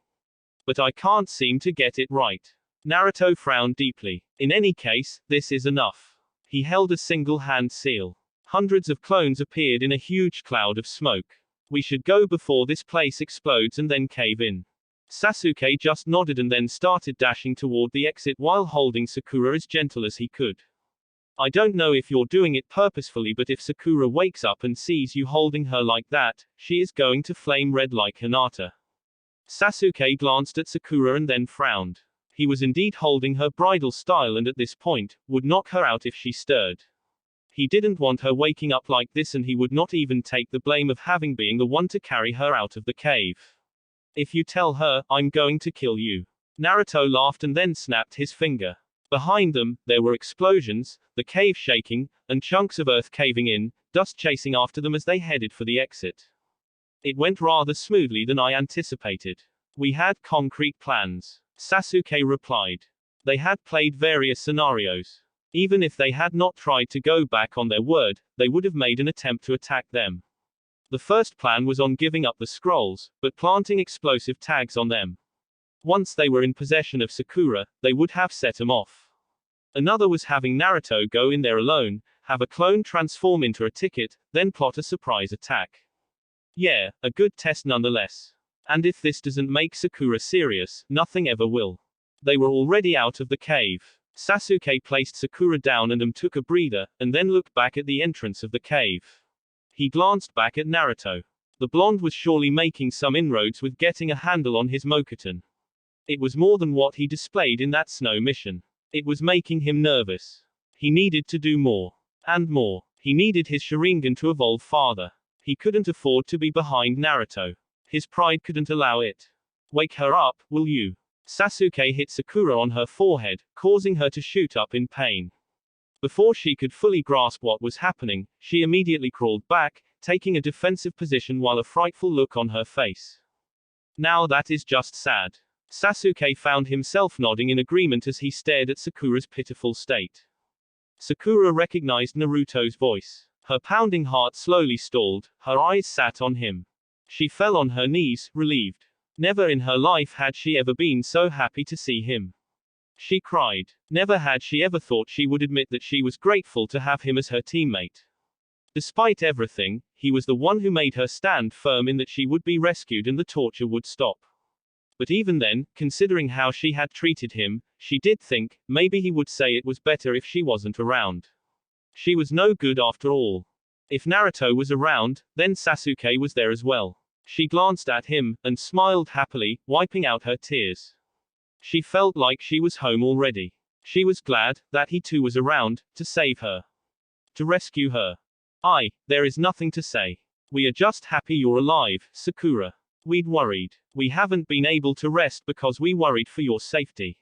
But I can't seem to get it right. Naruto frowned deeply. In any case, this is enough. He held a single hand seal. Hundreds of clones appeared in a huge cloud of smoke. We should go before this place explodes and then cave in. Sasuke just nodded and then started dashing toward the exit while holding Sakura as gentle as he could. I don't know if you're doing it purposefully, but if Sakura wakes up and sees you holding her like that, she is going to flame red like Hinata. Sasuke glanced at Sakura and then frowned. He was indeed holding her bridal style and at this point, would knock her out if she stirred. He didn't want her waking up like this and he would not even take the blame of having been the one to carry her out of the cave. If you tell her, I'm going to kill you. Naruto laughed and then snapped his finger. Behind them, there were explosions, the cave shaking, and chunks of earth caving in, dust chasing after them as they headed for the exit. It went rather smoothly than I anticipated. We had concrete plans. Sasuke replied. They had played various scenarios. Even if they had not tried to go back on their word, they would have made an attempt to attack them. The first plan was on giving up the scrolls, but planting explosive tags on them. Once they were in possession of Sakura, they would have set him off. Another was having Naruto go in there alone, have a clone transform into a ticket, then plot a surprise attack. Yeah, a good test nonetheless. And if this doesn't make Sakura serious, nothing ever will. They were already out of the cave. Sasuke placed Sakura down and took a breather, and then looked back at the entrance of the cave. He glanced back at Naruto. The blonde was surely making some inroads with getting a handle on his Mokuton. It was more than what he displayed in that snow mission. It was making him nervous. He needed to do more. And more. He needed his Sharingan to evolve farther. He couldn't afford to be behind Naruto. His pride couldn't allow it. Wake her up, will you? Sasuke hit Sakura on her forehead, causing her to shoot up in pain. Before she could fully grasp what was happening, she immediately crawled back, taking a defensive position while a frightful look on her face. Now that is just sad. Sasuke found himself nodding in agreement as he stared at Sakura's pitiful state. Sakura recognized Naruto's voice. Her pounding heart slowly stalled, her eyes sat on him. She fell on her knees, relieved. Never in her life had she ever been so happy to see him. She cried. Never had she ever thought she would admit that she was grateful to have him as her teammate. Despite everything, he was the one who made her stand firm in that she would be rescued and the torture would stop. But even then, considering how she had treated him, she did think, maybe he would say it was better if she wasn't around. She was no good after all. If Naruto was around, then Sasuke was there as well. She glanced at him, and smiled happily, wiping out her tears. She felt like she was home already. She was glad that he too was around, to save her. To rescue her. There is nothing to say. We are just happy you're alive, Sakura. We'd worried. We haven't been able to rest because we worried for your safety.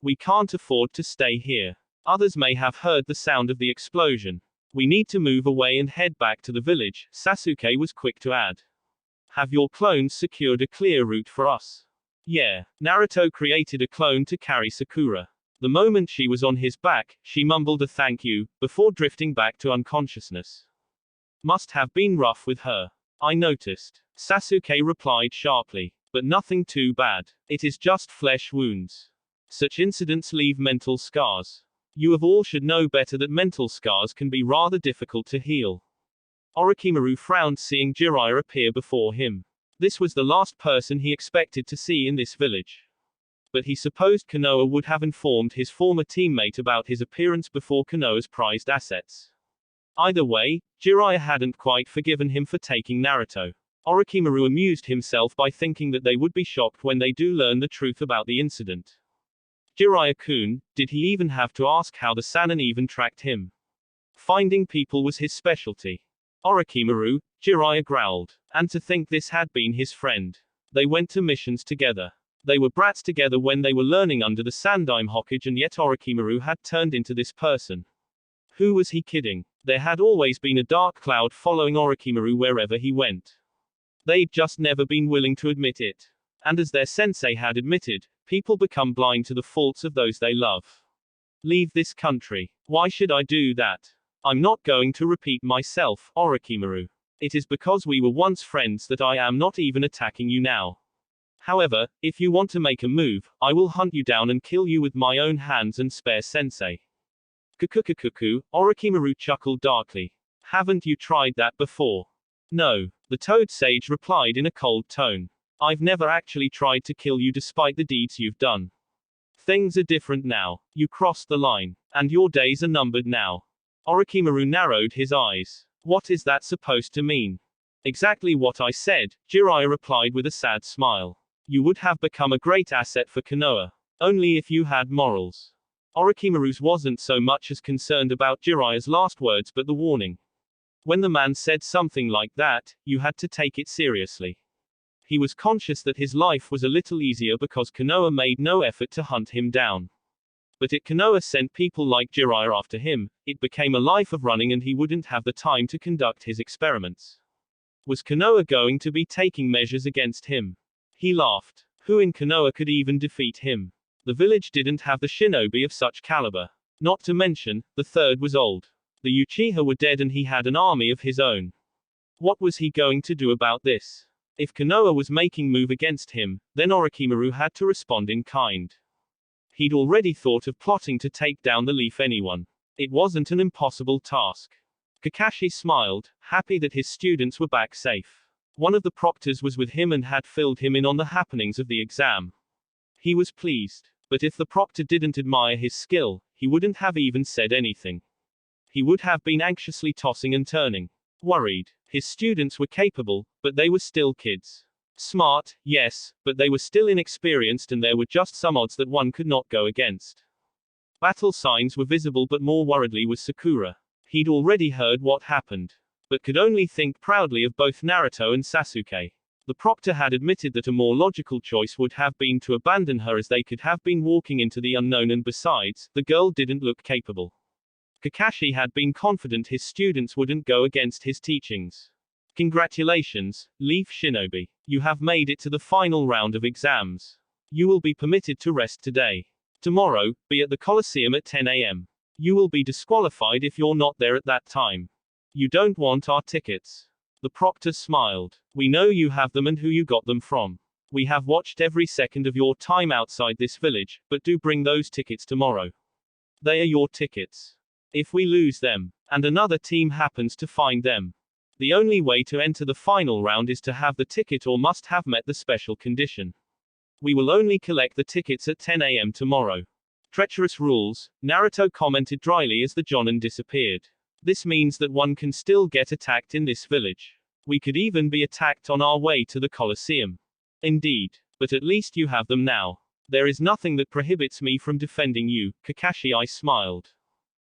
We can't afford to stay here. Others may have heard the sound of the explosion. We need to move away and head back to the village, Sasuke was quick to add. Have your clones secured a clear route for us? Yeah. Naruto created a clone to carry Sakura. The moment she was on his back, she mumbled a thank you, before drifting back to unconsciousness. Must have been rough with her. I noticed. Sasuke replied sharply. But nothing too bad. It is just flesh wounds. Such incidents leave mental scars. You of all should know better that mental scars can be rather difficult to heal. Orochimaru frowned seeing Jiraiya appear before him. This was the last person he expected to see in this village. but he supposed Konoha would have informed his former teammate about his appearance before Konoha's prized assets. Either way, Jiraiya hadn't quite forgiven him for taking Naruto. Orochimaru amused himself by thinking that they would be shocked when they do learn the truth about the incident. Jiraiya-kun, did he even have to ask how the Sannin even tracked him? Finding people was his specialty. Orochimaru, Jiraiya growled. And to think this had been his friend. They went to missions together. They were brats together when they were learning under the Sandaime Hokage, and yet Orochimaru had turned into this person. Who was he kidding? There had always been a dark cloud following Orochimaru wherever he went. They'd just never been willing to admit it. And as their sensei had admitted, people become blind to the faults of those they love. Leave this country. Why should I do that? I'm not going to repeat myself, Orochimaru. It is because we were once friends that I am not even attacking you now. However, if you want to make a move, I will hunt you down and kill you with my own hands and spare sensei. Kukukukuku, Orochimaru chuckled darkly. Haven't you tried that before? No, the Toad Sage replied in a cold tone. I've never actually tried to kill you despite the deeds you've done. Things are different now. You crossed the line. And your days are numbered now. Orochimaru narrowed his eyes. What is that supposed to mean? Exactly what I said, Jiraiya replied with a sad smile. You would have become a great asset for Konoha. Only if you had morals. Orochimaru's wasn't so much as concerned about Jiraiya's last words but the warning. When the man said something like that, you had to take it seriously. He was conscious that his life was a little easier because Konoha made no effort to hunt him down. But if Konoha sent people like Jiraiya after him, it became a life of running and he wouldn't have the time to conduct his experiments. Was Konoha going to be taking measures against him? He laughed. Who in Konoha could even defeat him? The village didn't have the shinobi of such caliber. Not to mention, the third was old. The Uchiha were dead and he had an army of his own. What was he going to do about this? If Konoha was making move against him, then Orochimaru had to respond in kind. He'd already thought of plotting to take down the Leaf anyone. It wasn't an impossible task. Kakashi smiled, happy that his students were back safe. One of the proctors was with him and had filled him in on the happenings of the exam. He was pleased. But if the proctor didn't admire his skill, he wouldn't have even said anything. He would have been anxiously tossing and turning. Worried. His students were capable, but they were still kids. Smart, yes, but they were still inexperienced and there were just some odds that one could not go against. Battle signs were visible, but more worriedly was Sakura. He'd already heard what happened. But could only think proudly of both Naruto and Sasuke. The proctor had admitted that a more logical choice would have been to abandon her as they could have been walking into the unknown, and besides, the girl didn't look capable. Kakashi had been confident his students wouldn't go against his teachings. Congratulations, Leaf Shinobi. You have made it to the final round of exams. You will be permitted to rest today. Tomorrow, be at the Colosseum at 10 a.m. You will be disqualified if you're not there at that time. You don't want our tickets. The proctor smiled. We know you have them and who you got them from. We have watched every second of your time outside this village, but do bring those tickets tomorrow. They are your tickets. If we lose them, and another team happens to find them, the only way to enter the final round is to have the ticket or must have met the special condition. We will only collect the tickets at 10 a.m. tomorrow. Treacherous rules, Naruto commented dryly as the Jonin disappeared. This means that one can still get attacked in this village. We could even be attacked on our way to the Colosseum. Indeed. But at least you have them now. There is nothing that prohibits me from defending you, Kakashi. I smiled.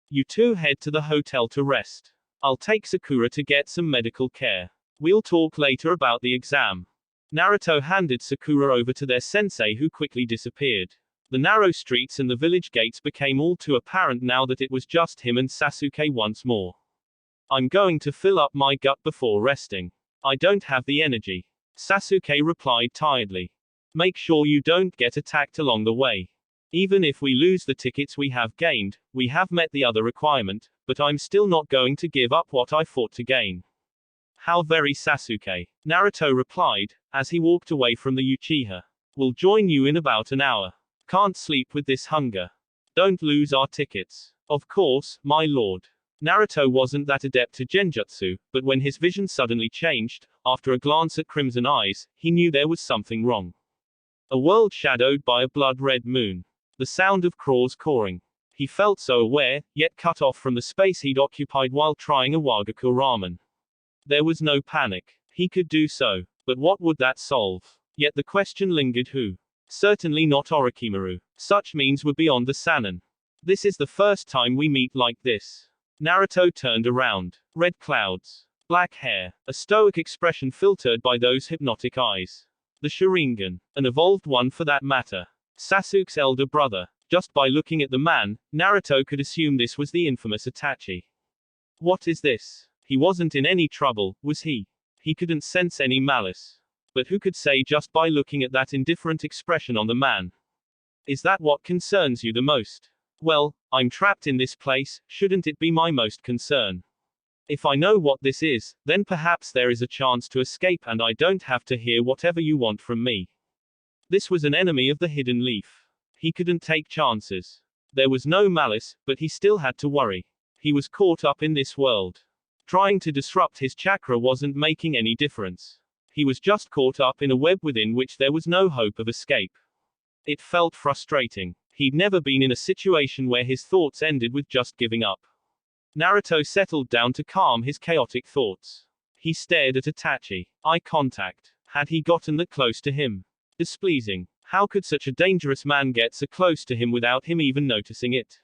You two head to the hotel to rest. I'll take Sakura to get some medical care. We'll talk later about the exam. Naruto handed Sakura over to their sensei, who quickly disappeared. The narrow streets and the village gates became all too apparent now that it was just him and Sasuke once more. I'm going to fill up my gut before resting. I don't have the energy. Sasuke replied tiredly. Make sure you don't get attacked along the way. Even if we lose the tickets we have gained, we have met the other requirement, but I'm still not going to give up what I fought to gain. How very Sasuke. Naruto replied, as he walked away from the Uchiha. We'll join you in about an hour. Can't sleep with this hunger. Don't lose our tickets. Of course, my lord. Naruto wasn't that adept at genjutsu, but when his vision suddenly changed, after a glance at Crimson Eyes, he knew there was something wrong. A world shadowed by a blood-red moon. The sound of crows cawing. He felt so aware, yet cut off from the space he'd occupied while trying a wagaku ramen. There was no panic. He could do so. But what would that solve? Yet the question lingered: who? Certainly not Orochimaru. Such means were beyond the Sannin. This is the first time we meet like this. Naruto turned around. Red clouds. Black hair. A stoic expression filtered by those hypnotic eyes. The Sharingan. An evolved one for that matter. Sasuke's elder brother. Just by looking at the man, Naruto could assume this was the infamous Itachi. What is this? He wasn't in any trouble, was he? He couldn't sense any malice. But who could say just by looking at that indifferent expression on the man? Is that what concerns you the most? Well, I'm trapped in this place, shouldn't it be my most concern? If I know what this is, then perhaps there is a chance to escape and I don't have to hear whatever you want from me. This was an enemy of the hidden leaf. He couldn't take chances. There was no malice, but he still had to worry. He was caught up in this world. Trying to disrupt his chakra wasn't making any difference. He was just caught up in a web within which there was no hope of escape. It felt frustrating. He'd never been in a situation where his thoughts ended with just giving up. Naruto settled down to calm his chaotic thoughts. He stared at Itachi. Eye contact. Had he gotten that close to him? Displeasing. How could such a dangerous man get so close to him without him even noticing it?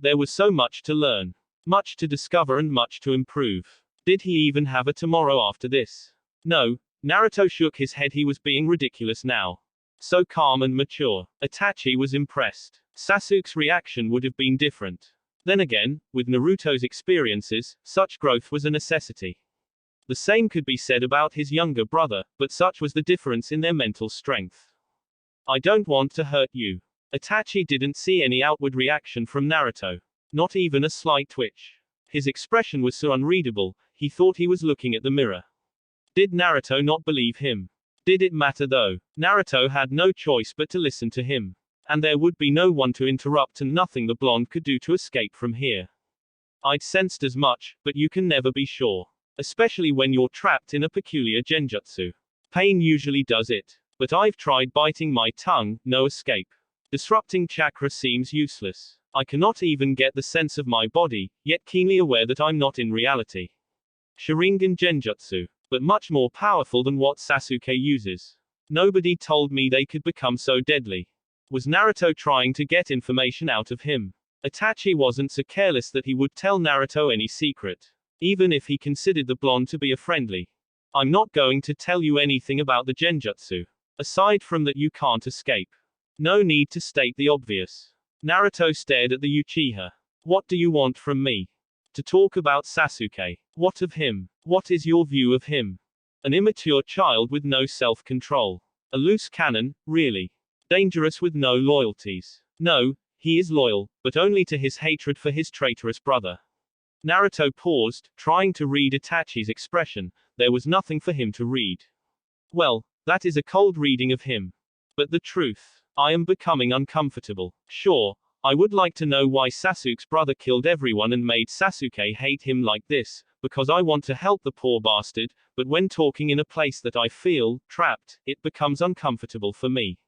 There was so much to learn. Much to discover and much to improve. Did he even have a tomorrow after this? No. Naruto shook his head. He was being ridiculous now. So calm and mature. Itachi was impressed. Sasuke's reaction would have been different. Then again, with Naruto's experiences, such growth was a necessity. The same could be said about his younger brother, but such was the difference in their mental strength. I don't want to hurt you. Itachi didn't see any outward reaction from Naruto. Not even a slight twitch. His expression was so unreadable, he thought he was looking at the mirror. Did Naruto not believe him? Did it matter though? Naruto had no choice but to listen to him. And there would be no one to interrupt and nothing the blonde could do to escape from here. I'd sensed as much, but you can never be sure. Especially when you're trapped in a peculiar genjutsu. Pain usually does it. But I've tried biting my tongue, no escape. Disrupting chakra seems useless. I cannot even get the sense of my body, yet keenly aware that I'm not in reality. Sharingan genjutsu. But much more powerful than what Sasuke uses. Nobody told me they could become so deadly. Was Naruto trying to get information out of him? Itachi wasn't so careless that he would tell Naruto any secret. Even if he considered the blonde to be a friendly. I'm not going to tell you anything about the genjutsu. Aside from that you can't escape. No need to state the obvious. Naruto stared at the Uchiha. What do you want from me? To talk about Sasuke. What of him? What is your view of him? An immature child with no self-control. A loose cannon, really. Dangerous with no loyalties. No, he is loyal, but only to his hatred for his traitorous brother. Naruto paused, trying to read Itachi's expression. There was nothing for him to read. Well, that is a cold reading of him. But the truth. I am becoming uncomfortable. Sure, I would like to know why Sasuke's brother killed everyone and made Sasuke hate him like this, because I want to help the poor bastard, but when talking in a place that I feel trapped, it becomes uncomfortable for me.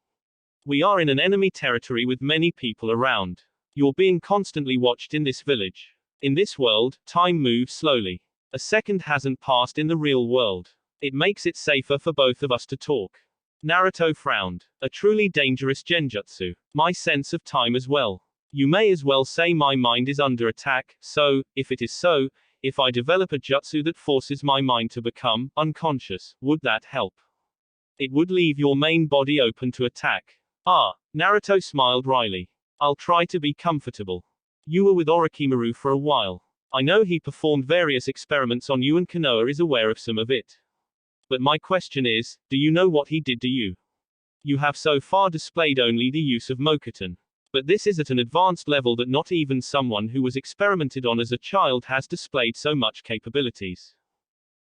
We are in an enemy territory with many people around. You're being constantly watched in this village. In this world, time moves slowly. A second hasn't passed in the real world. It makes it safer for both of us to talk. Naruto frowned. A truly dangerous genjutsu. My sense of time as well. You may as well say my mind is under attack, so, if it is so, if I develop a jutsu that forces my mind to become unconscious, would that help? It would leave your main body open to attack. Ah, Naruto smiled wryly. I'll try to be comfortable. You were with Orochimaru for a while. I know he performed various experiments on you and Konoha is aware of some of it. But my question is, do you know what he did to you? You have so far displayed only the use of Mokuton. But this is at an advanced level that not even someone who was experimented on as a child has displayed so much capabilities.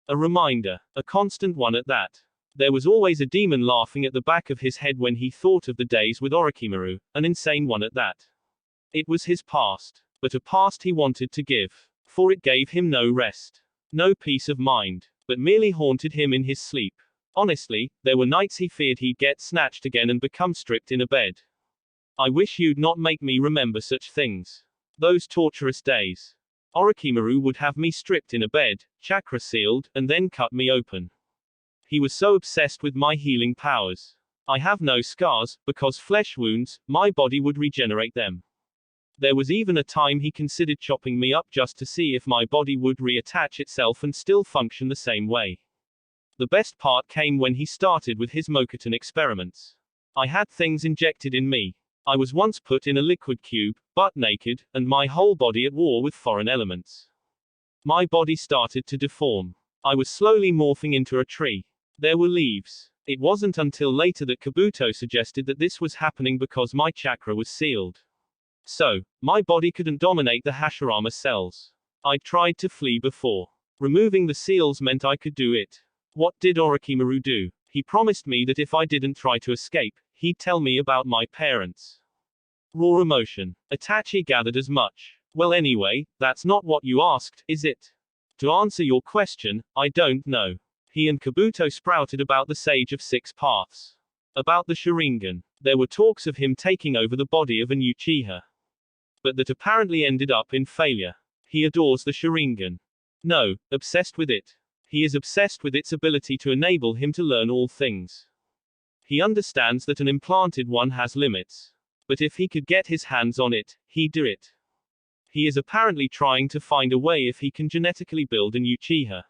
A reminder. A constant one at that. There was always a demon laughing at the back of his head when he thought of the days with Orochimaru, an insane one at that. It was his past. But a past he wanted to give. For it gave him no rest. No peace of mind. But merely haunted him in his sleep. Honestly, there were nights he feared he'd get snatched again and become stripped in a bed. I wish you'd not make me remember such things. Those torturous days. Orochimaru would have me stripped in a bed, chakra sealed, and then cut me open. He was so obsessed with my healing powers. I have no scars, because flesh wounds, my body would regenerate them. There was even a time he considered chopping me up just to see if my body would reattach itself and still function the same way. The best part came when he started with his Mokuton experiments. I had things injected in me. I was once put in a liquid cube, butt naked, and my whole body at war with foreign elements. My body started to deform. I was slowly morphing into a tree. There were leaves. It wasn't until later that Kabuto suggested that this was happening because my chakra was sealed. So, my body couldn't dominate the Hashirama cells. I'd tried to flee before. Removing the seals meant I could do it. What did Orochimaru do? He promised me that if I didn't try to escape, he'd tell me about my parents. Raw emotion. Itachi gathered as much. Well anyway, that's not what you asked, is it? To answer your question, I don't know. He and Kabuto sprouted about the Sage of Six Paths. About the Sharingan. There were talks of him taking over the body of an Uchiha. But that apparently ended up in failure. He adores the Sharingan. No, obsessed with it. He is obsessed with its ability to enable him to learn all things. He understands that an implanted one has limits. But if he could get his hands on it, he'd do it. He is apparently trying to find a way if he can genetically build an Uchiha.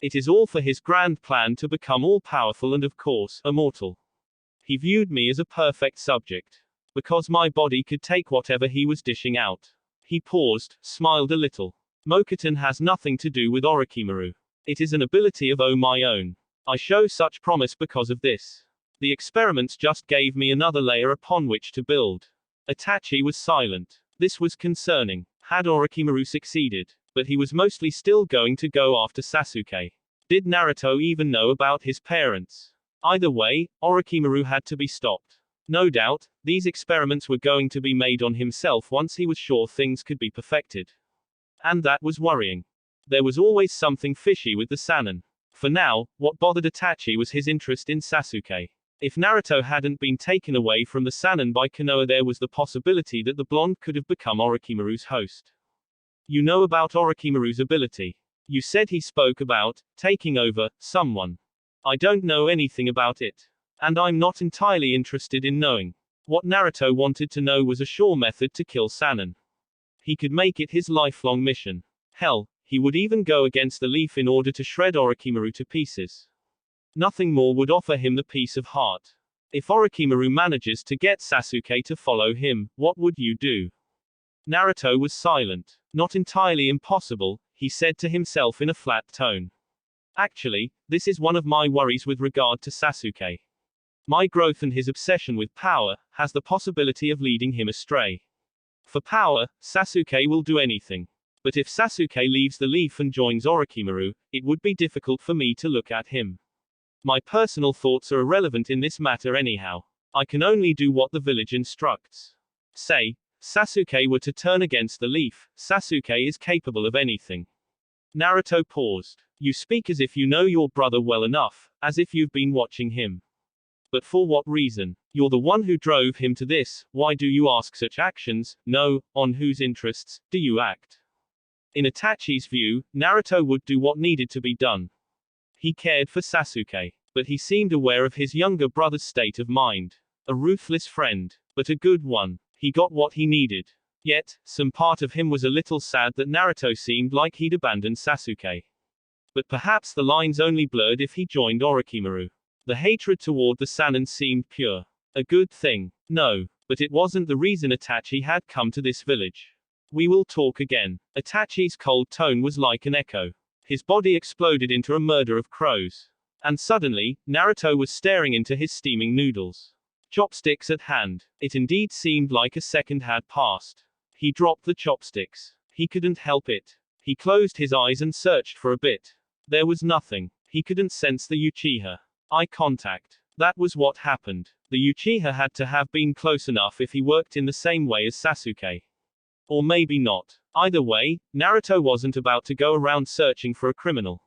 It is all for his grand plan to become all-powerful and of course, immortal. He viewed me as a perfect subject. Because my body could take whatever he was dishing out. He paused, smiled a little. Mokuton has nothing to do with Orochimaru. It is an ability of my own. I show such promise because of this. The experiments just gave me another layer upon which to build. Itachi was silent. This was concerning. Had Orochimaru succeeded? But he was mostly still going to go after Sasuke. Did Naruto even know about his parents? Either way, Orochimaru had to be stopped. No doubt, these experiments were going to be made on himself once he was sure things could be perfected. And that was worrying. There was always something fishy with the Sannin. For now, what bothered Itachi was his interest in Sasuke. If Naruto hadn't been taken away from the Sannin by Konoha, there was the possibility that the blonde could have become Orochimaru's host. You know about Orochimaru's ability. You said he spoke about taking over someone. I don't know anything about it. And I'm not entirely interested in knowing. What Naruto wanted to know was a sure method to kill Sannin. He could make it his lifelong mission. Hell, he would even go against the leaf in order to shred Orochimaru to pieces. Nothing more would offer him the peace of heart. If Orochimaru manages to get Sasuke to follow him, what would you do? Naruto was silent. Not entirely impossible, he said to himself in a flat tone. Actually, this is one of my worries with regard to Sasuke. My growth and his obsession with power has the possibility of leading him astray. For power, Sasuke will do anything. But if Sasuke leaves the leaf and joins Orochimaru, it would be difficult for me to look at him. My personal thoughts are irrelevant in this matter anyhow. I can only do what the village instructs. Say, Sasuke were to turn against the leaf, Sasuke is capable of anything. Naruto paused. You speak as if you know your brother well enough, as if you've been watching him. But for what reason? You're the one who drove him to this, why do you ask such actions? No, on whose interests do you act? In Itachi's view, Naruto would do what needed to be done. He cared for Sasuke. But he seemed aware of his younger brother's state of mind. A ruthless friend. But a good one. He got what he needed. Yet, some part of him was a little sad that Naruto seemed like he'd abandoned Sasuke. But perhaps the lines only blurred if he joined Orochimaru. The hatred toward the Sannin seemed pure. A good thing. No. But it wasn't the reason Itachi had come to this village. We will talk again. Itachi's cold tone was like an echo. His body exploded into a murder of crows. And suddenly, Naruto was staring into his steaming noodles. Chopsticks at hand. It indeed seemed like a second had passed. He dropped the chopsticks. He couldn't help it. He closed his eyes and searched for a bit. There was nothing. He couldn't sense the Uchiha. Eye contact. That was what happened. The Uchiha had to have been close enough if he worked in the same way as Sasuke. Or maybe not. Either way, Naruto wasn't about to go around searching for a criminal.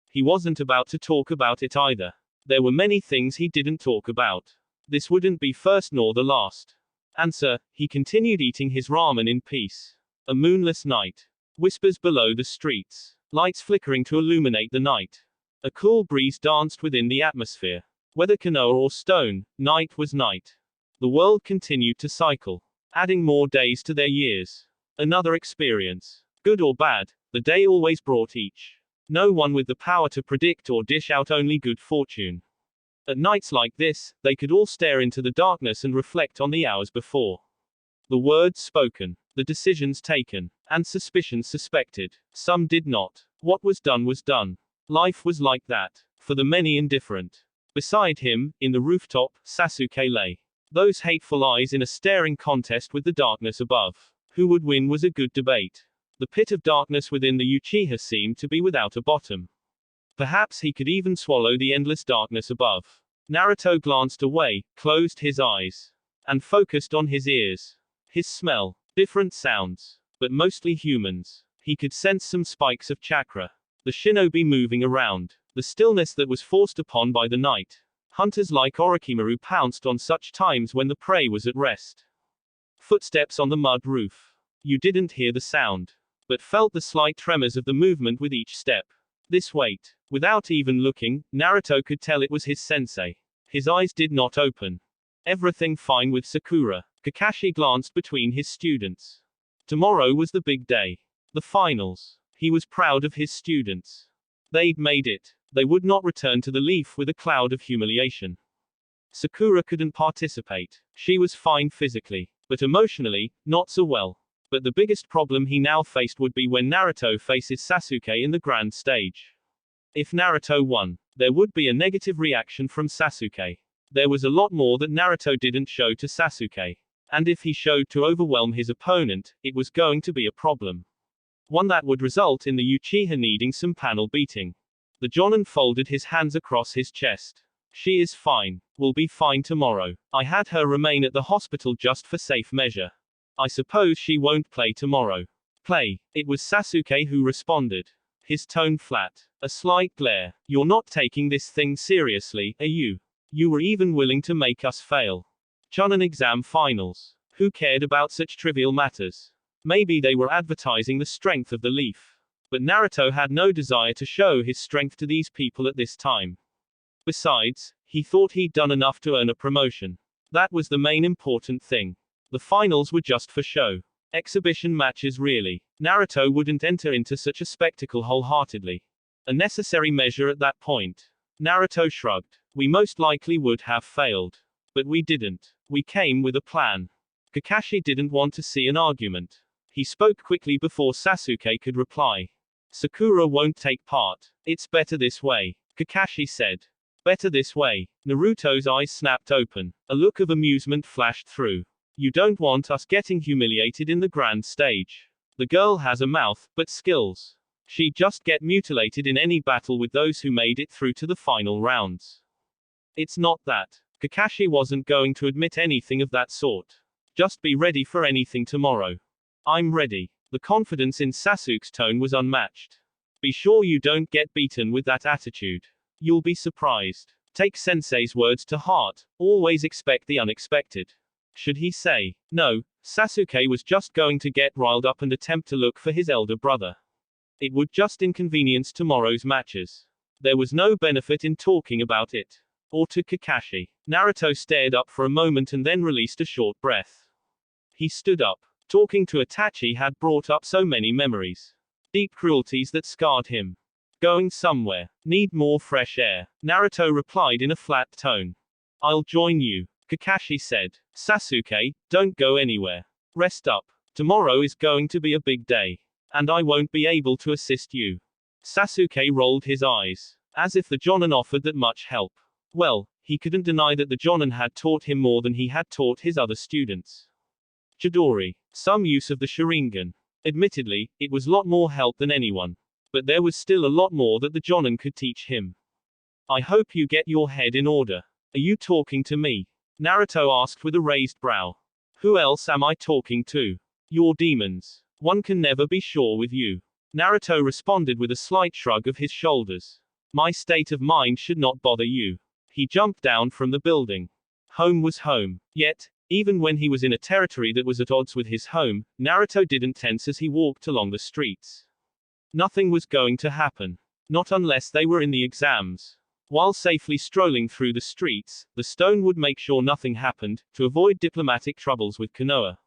He wasn't about to talk about it either. There were many things he didn't talk about. This wouldn't be first nor the last. Answer, he continued eating his ramen in peace. A moonless night. Whispers below the streets. Lights flickering to illuminate the night. A cool breeze danced within the atmosphere. Whether canoe or stone, night was night. The world continued to cycle, adding more days to their years. Another experience. Good or bad, the day always brought each. No one with the power to predict or dish out only good fortune. At nights like this, they could all stare into the darkness and reflect on the hours before. The words spoken, the decisions taken, and suspicions suspected. Some did not. What was done was done. Life was like that, for the many indifferent. Beside him, in the rooftop, Sasuke lay. Those hateful eyes in a staring contest with the darkness above. Who would win was a good debate. The pit of darkness within the Uchiha seemed to be without a bottom. Perhaps he could even swallow the endless darkness above. Naruto glanced away, closed his eyes, and focused on his ears. His smell. Different sounds. But mostly humans. He could sense some spikes of chakra. The shinobi moving around. The stillness that was forced upon by the night. Hunters like Orochimaru pounced on such times when the prey was at rest. Footsteps on the mud roof. You didn't hear the sound, but felt the slight tremors of the movement with each step. This weight. Without even looking, Naruto could tell it was his sensei. His eyes did not open. Everything fine with Sakura. Kakashi glanced between his students. Tomorrow was the big day. The finals. He was proud of his students. They'd made it. They would not return to the leaf with a cloud of humiliation. Sakura couldn't participate. She was fine physically, but emotionally, not so well. But the biggest problem he now faced would be when Naruto faces Sasuke in the grand stage. If Naruto won, there would be a negative reaction from Sasuke. There was a lot more that Naruto didn't show to Sasuke. And if he showed to overwhelm his opponent, it was going to be a problem. One that would result in the Uchiha needing some panel beating. The Jonin folded his hands across his chest. She is fine. Will be fine tomorrow. I had her remain at the hospital just for safe measure. I suppose she won't play tomorrow. Play. It was Sasuke who responded. His tone flat. A slight glare. You're not taking this thing seriously, are you? You were even willing to make us fail. Chunin exam finals. Who cared about such trivial matters? Maybe they were advertising the strength of the leaf. But Naruto had no desire to show his strength to these people at this time. Besides, he thought he'd done enough to earn a promotion. That was the main important thing. The finals were just for show. Exhibition matches really. Naruto wouldn't enter into such a spectacle wholeheartedly. A necessary measure at that point. Naruto shrugged. We most likely would have failed. But we didn't. We came with a plan. Kakashi didn't want to see an argument. He spoke quickly before Sasuke could reply. Sakura won't take part. It's better this way, Kakashi said. Better this way. Naruto's eyes snapped open. A look of amusement flashed through. You don't want us getting humiliated in the grand stage. The girl has a mouth, but skills. She'd just get mutilated in any battle with those who made it through to the final rounds. It's not that. Kakashi wasn't going to admit anything of that sort. Just be ready for anything tomorrow. I'm ready. The confidence in Sasuke's tone was unmatched. Be sure you don't get beaten with that attitude. You'll be surprised. Take sensei's words to heart. Always expect the unexpected. Should he say no, Sasuke was just going to get riled up and attempt to look for his elder brother. It would just inconvenience tomorrow's matches. There was no benefit in talking about it. Or to Kakashi. Naruto stared up for a moment and then released a short breath. He stood up. Talking to Itachi had brought up so many memories. Deep cruelties that scarred him. Going somewhere. Need more fresh air. Naruto replied in a flat tone. I'll join you, Kakashi said. Sasuke, don't go anywhere. Rest up. Tomorrow is going to be a big day. And I won't be able to assist you. Sasuke rolled his eyes. As if the Jonin offered that much help. Well, he couldn't deny that the Jonin had taught him more than he had taught his other students. Chidori. Some use of the Sharingan. Admittedly, it was lot more help than anyone. But there was still a lot more that the Jonin could teach him. I hope you get your head in order. Are you talking to me? Naruto asked with a raised brow. Who else am I talking to? Your demons. One can never be sure with you. Naruto responded with a slight shrug of his shoulders. My state of mind should not bother you. He jumped down from the building. Home was home. Yet, even when he was in a territory that was at odds with his home, Naruto didn't tense as he walked along the streets. Nothing was going to happen. Not unless they were in the exams. While safely strolling through the streets, the stone would make sure nothing happened, to avoid diplomatic troubles with Konoha.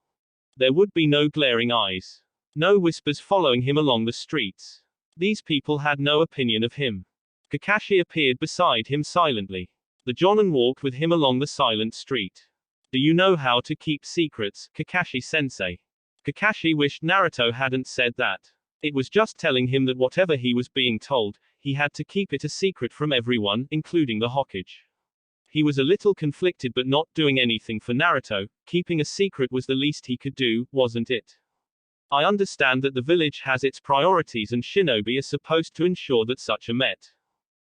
There would be no glaring eyes. No whispers following him along the streets. These people had no opinion of him. Kakashi appeared beside him silently. The Jonin walked with him along the silent street. Do you know how to keep secrets, Kakashi-sensei? Kakashi wished Naruto hadn't said that. It was just telling him that whatever he was being told, he had to keep it a secret from everyone, including the Hokage. He was a little conflicted but not doing anything for Naruto. Keeping a secret was the least he could do, wasn't it? I understand that the village has its priorities and shinobi are supposed to ensure that such are met.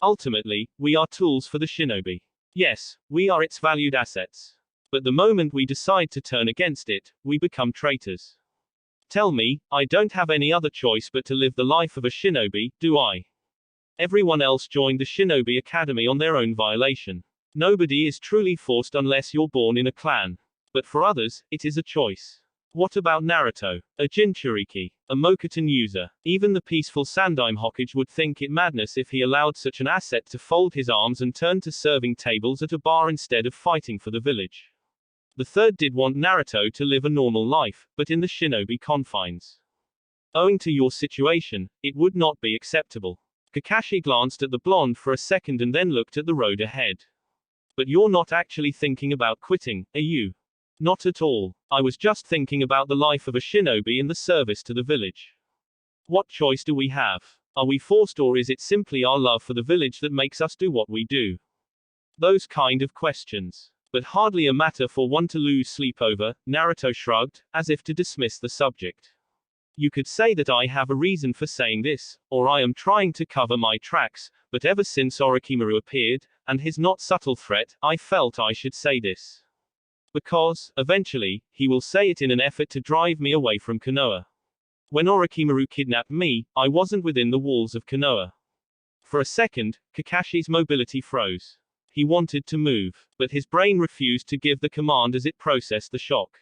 Ultimately, we are tools for the shinobi. Yes, we are its valued assets. But the moment we decide to turn against it, we become traitors. Tell me, I don't have any other choice but to live the life of a shinobi, do I? Everyone else joined the Shinobi Academy on their own violation. Nobody is truly forced unless you're born in a clan. But for others, it is a choice. What about Naruto? A Jinchuriki, a Mokuton user. Even the peaceful Sandaime Hokage would think it madness if he allowed such an asset to fold his arms and turn to serving tables at a bar instead of fighting for the village. The third did want Naruto to live a normal life, but in the shinobi confines. Owing to your situation, it would not be acceptable. Kakashi glanced at the blonde for a second and then looked at the road ahead. But you're not actually thinking about quitting, are you? Not at all. I was just thinking about the life of a shinobi in the service to the village. What choice do we have? Are we forced or is it simply our love for the village that makes us do what we do? Those kind of questions. But hardly a matter for one to lose sleep over, Naruto shrugged, as if to dismiss the subject. You could say that I have a reason for saying this, or I am trying to cover my tracks, but ever since Orochimaru appeared, and his not subtle threat, I felt I should say this. Because, eventually, he will say it in an effort to drive me away from Konoha. When Orochimaru kidnapped me, I wasn't within the walls of Konoha. For a second, Kakashi's mobility froze. He wanted to move, but his brain refused to give the command as it processed the shock.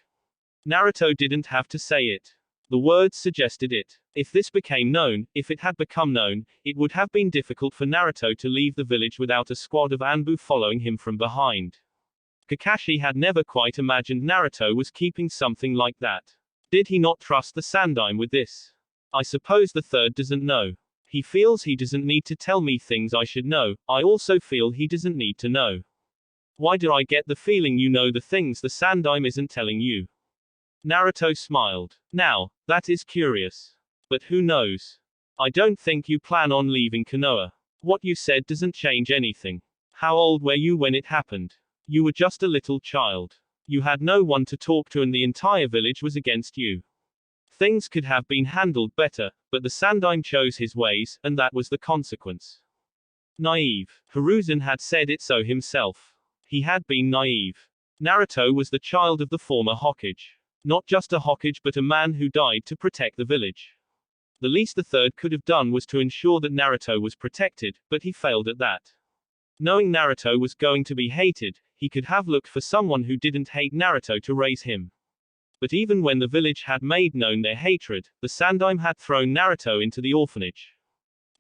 Naruto didn't have to say it. The words suggested it. If this became known, if it had become known, it would have been difficult for Naruto to leave the village without a squad of Anbu following him from behind. Kakashi had never quite imagined Naruto was keeping something like that. Did he not trust the Sandaime with this? I suppose the third doesn't know. He feels he doesn't need to tell me things I should know. I also feel he doesn't need to know. Why do I get the feeling you know the things the Sandaime isn't telling you? Naruto smiled. Now, that is curious. But who knows? I don't think you plan on leaving Konoha. What you said doesn't change anything. How old were you when it happened? You were just a little child. You had no one to talk to and the entire village was against you. Things could have been handled better, but the Sandaime chose his ways, and that was the consequence. Naive. Hiruzen had said it so himself. He had been naive. Naruto was the child of the former Hokage. Not just a Hokage but a man who died to protect the village. The least the third could have done was to ensure that Naruto was protected, but he failed at that. Knowing Naruto was going to be hated, he could have looked for someone who didn't hate Naruto to raise him. But even when the village had made known their hatred, the Sandaime had thrown Naruto into the orphanage.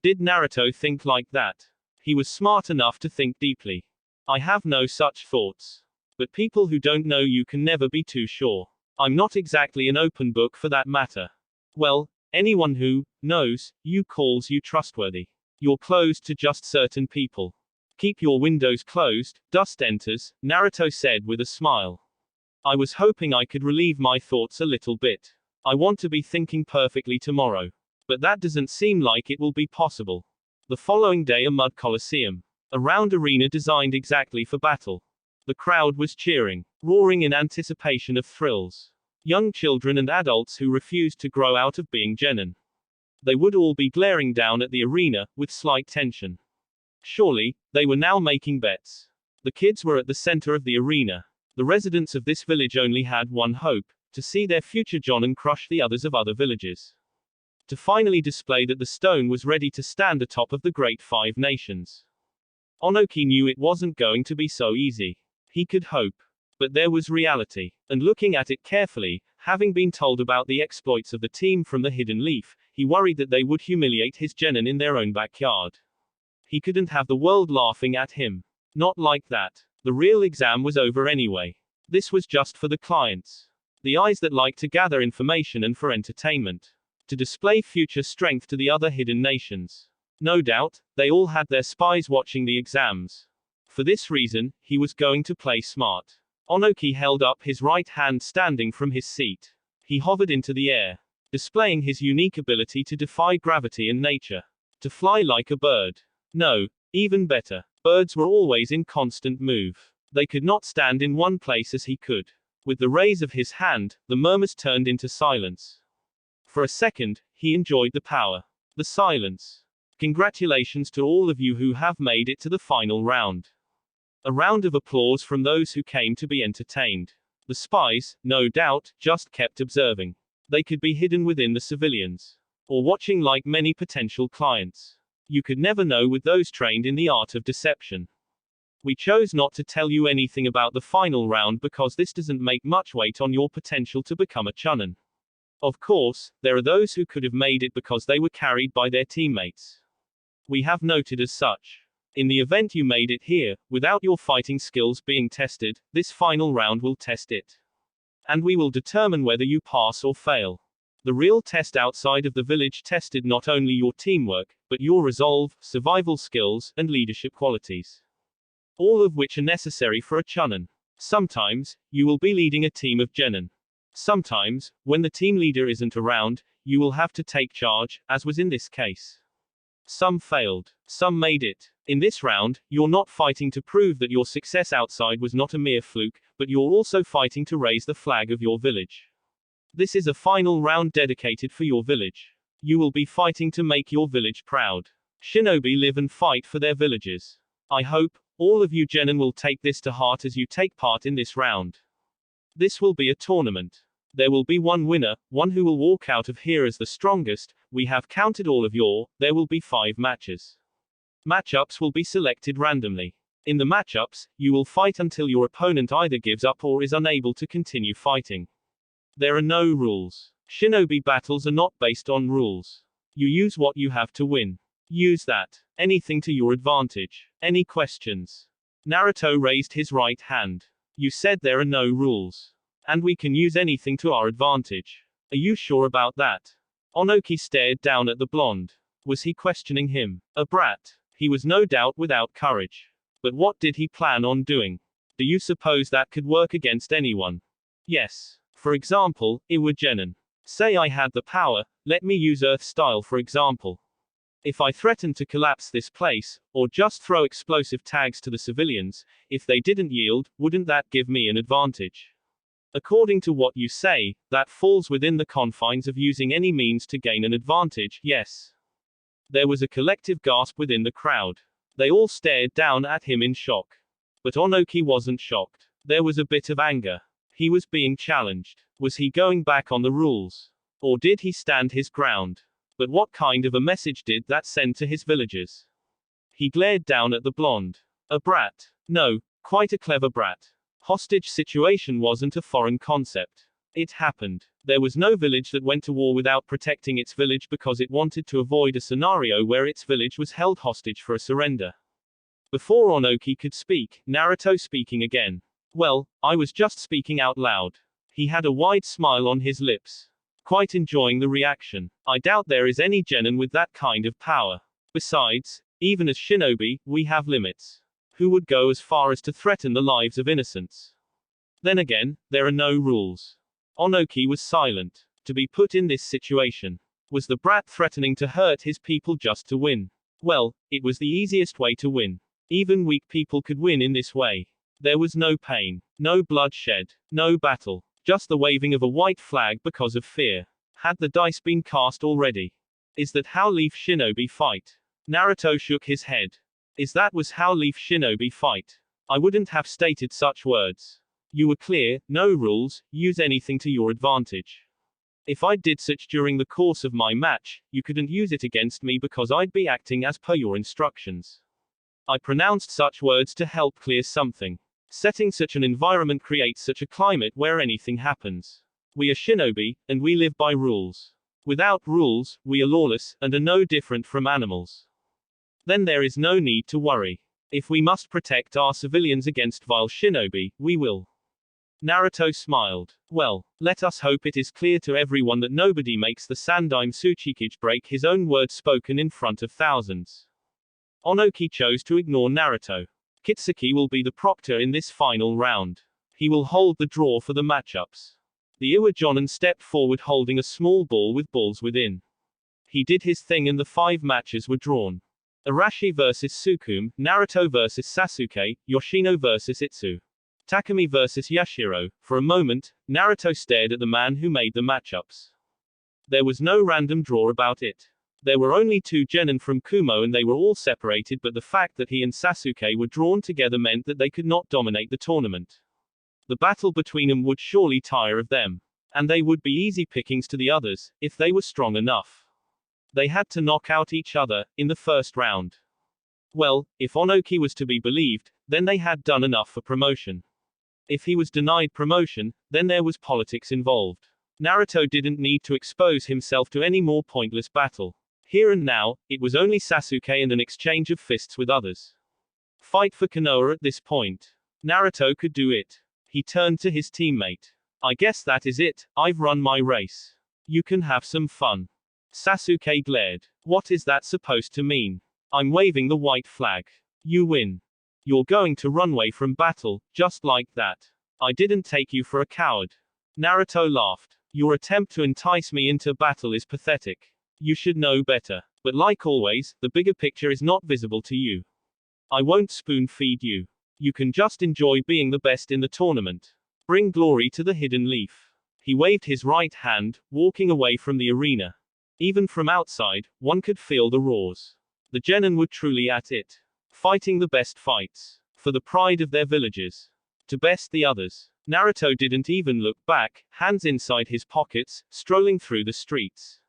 Did Naruto think like that? He was smart enough to think deeply. I have no such thoughts. But people who don't know you can never be too sure. I'm not exactly an open book for that matter. Well, anyone who knows you calls you trustworthy. You're closed to just certain people. Keep your windows closed, dust enters, Naruto said with a smile. I was hoping I could relieve my thoughts a little bit. I want to be thinking perfectly tomorrow. But that doesn't seem like it will be possible. The following day, a mud coliseum. A round arena designed exactly for battle. The crowd was cheering, roaring in anticipation of thrills. Young children and adults who refused to grow out of being genin. They would all be glaring down at the arena, with slight tension. Surely, they were now making bets. The kids were at the center of the arena. The residents of this village only had one hope, to see their future Jonin crush the others of other villages. To finally display that the stone was ready to stand atop of the great five nations. Onoki knew it wasn't going to be so easy. He could hope. But there was reality. And looking at it carefully, having been told about the exploits of the team from the Hidden Leaf, he worried that they would humiliate his genin in their own backyard. He couldn't have the world laughing at him. Not like that. The real exam was over anyway. This was just for the clients. The eyes that like to gather information and for entertainment. To display future strength to the other hidden nations. No doubt, they all had their spies watching the exams. For this reason, he was going to play smart. Onoki held up his right hand standing from his seat. He hovered into the air, displaying his unique ability to defy gravity and nature. To fly like a bird. No, even better. Birds were always in constant move. They could not stand in one place as he could. With the raise of his hand, the murmurs turned into silence. For a second, he enjoyed the power. The silence. Congratulations to all of you who have made it to the final round. A round of applause from those who came to be entertained. The spies, no doubt, just kept observing. They could be hidden within the civilians. Or watching like many potential clients. You could never know with those trained in the art of deception. We chose not to tell you anything about the final round because this doesn't make much weight on your potential to become a chunin. Of course, there are those who could have made it because they were carried by their teammates. We have noted as such. In the event you made it here, without your fighting skills being tested, this final round will test it. And we will determine whether you pass or fail. The real test outside of the village tested not only your teamwork, but your resolve, survival skills, and leadership qualities. All of which are necessary for a chunin. Sometimes, you will be leading a team of genin. Sometimes, when the team leader isn't around, you will have to take charge, as was in this case. Some failed. Some made it. In this round, you're not fighting to prove that your success outside was not a mere fluke, but you're also fighting to raise the flag of your village. This is a final round dedicated for your village. You will be fighting to make your village proud. Shinobi live and fight for their villages. I hope, all of you genin will take this to heart as you take part in this round. This will be a tournament. There will be one winner, one who will walk out of here as the strongest. We have counted all of there will be 5 matches. Matchups will be selected randomly. In the matchups, you will fight until your opponent either gives up or is unable to continue fighting. There are no rules. Shinobi battles are not based on rules. You use what you have to win. Use that. Anything to your advantage. Any questions? Naruto raised his right hand. You said there are no rules. And we can use anything to our advantage. Are you sure about that? Onoki stared down at the blonde. Was he questioning him? A brat. He was no doubt without courage. But what did he plan on doing? Do you suppose that could work against anyone? Yes. For example, Iwa genin. Say I had the power, let me use Earth style for example. If I threatened to collapse this place, or just throw explosive tags to the civilians, if they didn't yield, wouldn't that give me an advantage? According to what you say, that falls within the confines of using any means to gain an advantage, yes. There was a collective gasp within the crowd. They all stared down at him in shock. But Onoki wasn't shocked. There was a bit of anger. He was being challenged. Was he going back on the rules? Or did he stand his ground? But what kind of a message did that send to his villagers? He glared down at the blonde. A brat. No, quite a clever brat. Hostage situation wasn't a foreign concept. It happened. There was no village that went to war without protecting its village because it wanted to avoid a scenario where its village was held hostage for a surrender. Before Onoki could speak, Naruto speaking again. Well, I was just speaking out loud. He had a wide smile on his lips. Quite enjoying the reaction. I doubt there is any genin with that kind of power. Besides, even as shinobi, we have limits. Who would go as far as to threaten the lives of innocents? Then again, there are no rules. Onoki was silent. To be put in this situation. Was the brat threatening to hurt his people just to win? Well, it was the easiest way to win. Even weak people could win in this way. There was no pain, no bloodshed, no battle, just the waving of a white flag because of fear. Had the dice been cast already? Is that how Leaf Shinobi fight? Naruto shook his head. Is that was how Leaf Shinobi fight? I wouldn't have stated such words. You were clear, no rules, use anything to your advantage. If I did such during the course of my match, you couldn't use it against me because I'd be acting as per your instructions. I pronounced such words to help clear something. Setting such an environment creates such a climate where anything happens. We are shinobi, and we live by rules. Without rules, we are lawless, and are no different from animals. Then there is no need to worry. If we must protect our civilians against vile shinobi, we will. Naruto smiled. Well, let us hope it is clear to everyone that nobody makes the Sandaime Tsuchikage break his own words spoken in front of thousands. Onoki chose to ignore Naruto. Kitsuki will be the proctor in this final round. He will hold the draw for the matchups. The Iwa Jonin stepped forward holding a small ball with balls within. He did his thing and the 5 matches were drawn. Arashi vs Sukune, Naruto vs Sasuke, Yoshino vs Itsu. Takumi vs Yashiro. For a moment, Naruto stared at the man who made the matchups. There was no random draw about it. There were only 2 genin from Kumo and they were all separated, but the fact that he and Sasuke were drawn together meant that they could not dominate the tournament. The battle between them would surely tire of them. And they would be easy pickings to the others, if they were strong enough. They had to knock out each other, in the first round. Well, if Onoki was to be believed, then they had done enough for promotion. If he was denied promotion, then there was politics involved. Naruto didn't need to expose himself to any more pointless battle. Here and now, it was only Sasuke and an exchange of fists with others. Fight for Konoha at this point. Naruto could do it. He turned to his teammate. I guess that is it, I've run my race. You can have some fun. Sasuke glared. What is that supposed to mean? I'm waving the white flag. You win. You're going to run away from battle, just like that. I didn't take you for a coward. Naruto laughed. Your attempt to entice me into battle is pathetic. You should know better. But like always, the bigger picture is not visible to you. I won't spoon feed you. You can just enjoy being the best in the tournament. Bring glory to the hidden leaf. He waved his right hand, walking away from the arena. Even from outside, one could feel the roars. The genin were truly at it. Fighting the best fights. For the pride of their villages. To best the others. Naruto didn't even look back, hands inside his pockets, strolling through the streets.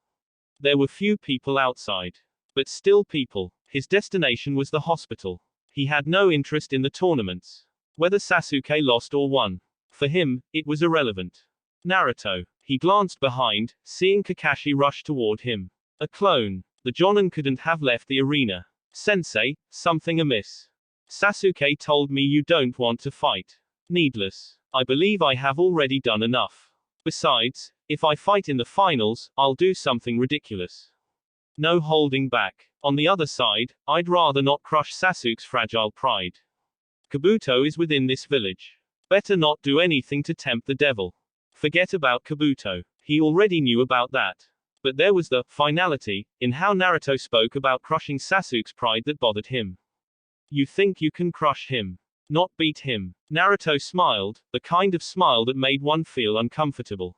There were few people outside. But still people. His destination was the hospital. He had no interest in the tournaments. Whether Sasuke lost or won. For him, it was irrelevant. Naruto. He glanced behind, seeing Kakashi rush toward him. A clone. The Jonin couldn't have left the arena. Sensei, something amiss. Sasuke told me you don't want to fight. Needless. I believe I have already done enough. Besides, if I fight in the finals, I'll do something ridiculous. No holding back. On the other side, I'd rather not crush Sasuke's fragile pride. Kabuto is within this village. Better not do anything to tempt the devil. Forget about Kabuto. He already knew about that. But there was the finality in how Naruto spoke about crushing Sasuke's pride that bothered him. You think you can crush him? Not beat him. Naruto smiled, the kind of smile that made one feel uncomfortable.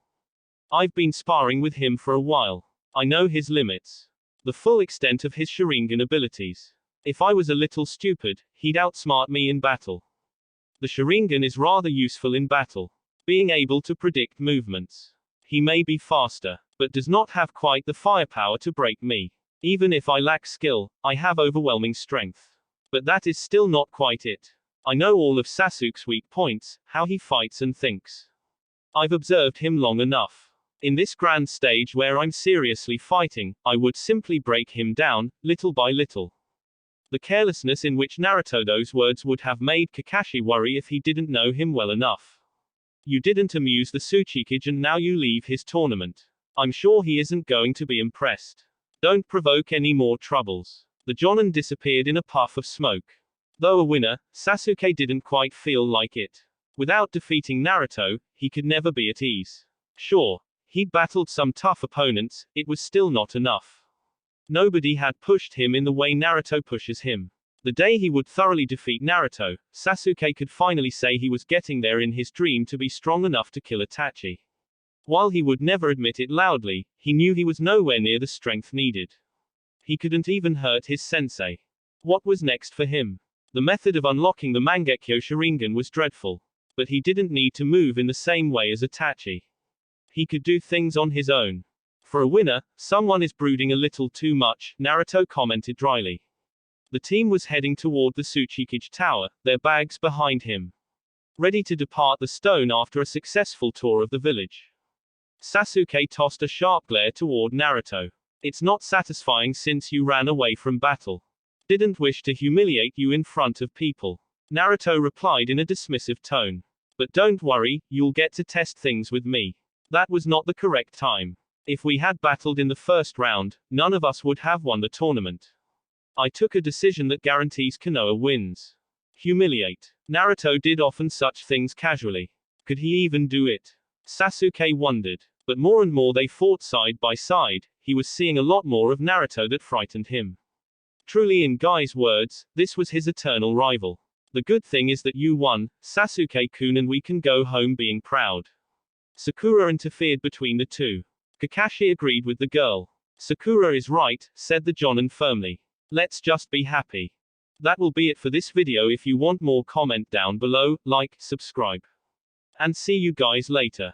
I've been sparring with him for a while. I know his limits. The full extent of his Sharingan abilities. If I was a little stupid, he'd outsmart me in battle. The Sharingan is rather useful in battle. Being able to predict movements. He may be faster, but does not have quite the firepower to break me. Even if I lack skill, I have overwhelming strength. But that is still not quite it. I know all of Sasuke's weak points, how he fights and thinks. I've observed him long enough. In this grand stage where I'm seriously fighting, I would simply break him down, little by little. The carelessness in which Naruto's words would have made Kakashi worry if he didn't know him well enough. You didn't amuse the Tsuchikage and now you leave his tournament. I'm sure he isn't going to be impressed. Don't provoke any more troubles. The Jonin disappeared in a puff of smoke. Though a winner, Sasuke didn't quite feel like it. Without defeating Naruto, he could never be at ease. Sure, he'd battled some tough opponents, it was still not enough. Nobody had pushed him in the way Naruto pushes him. The day he would thoroughly defeat Naruto, Sasuke could finally say he was getting there in his dream to be strong enough to kill Itachi. While he would never admit it loudly, he knew he was nowhere near the strength needed. He couldn't even hurt his sensei. What was next for him? The method of unlocking the Mangekyo Sharingan was dreadful. But he didn't need to move in the same way as Itachi. He could do things on his own. For a winner, someone is brooding a little too much, Naruto commented dryly. The team was heading toward the Tsuchikage Tower, their bags behind him, ready to depart the stone after a successful tour of the village. Sasuke tossed a sharp glare toward Naruto. It's not satisfying since you ran away from battle. Didn't wish to humiliate you in front of people. Naruto replied in a dismissive tone. But don't worry, you'll get to test things with me. That was not the correct time. If we had battled in the first round, none of us would have won the tournament. I took a decision that guarantees Konoha wins. Humiliate. Naruto did often such things casually. Could he even do it? Sasuke wondered. But more and more they fought side by side, he was seeing a lot more of Naruto that frightened him. Truly, in Guy's words, this was his eternal rival. The good thing is that you won, Sasuke-kun, and we can go home being proud. Sakura interfered between the two. Kakashi agreed with the girl. Sakura is right, said the Jonin firmly. Let's just be happy. That will be it for this video. If you want more, comment down below, like, subscribe. And see you guys later.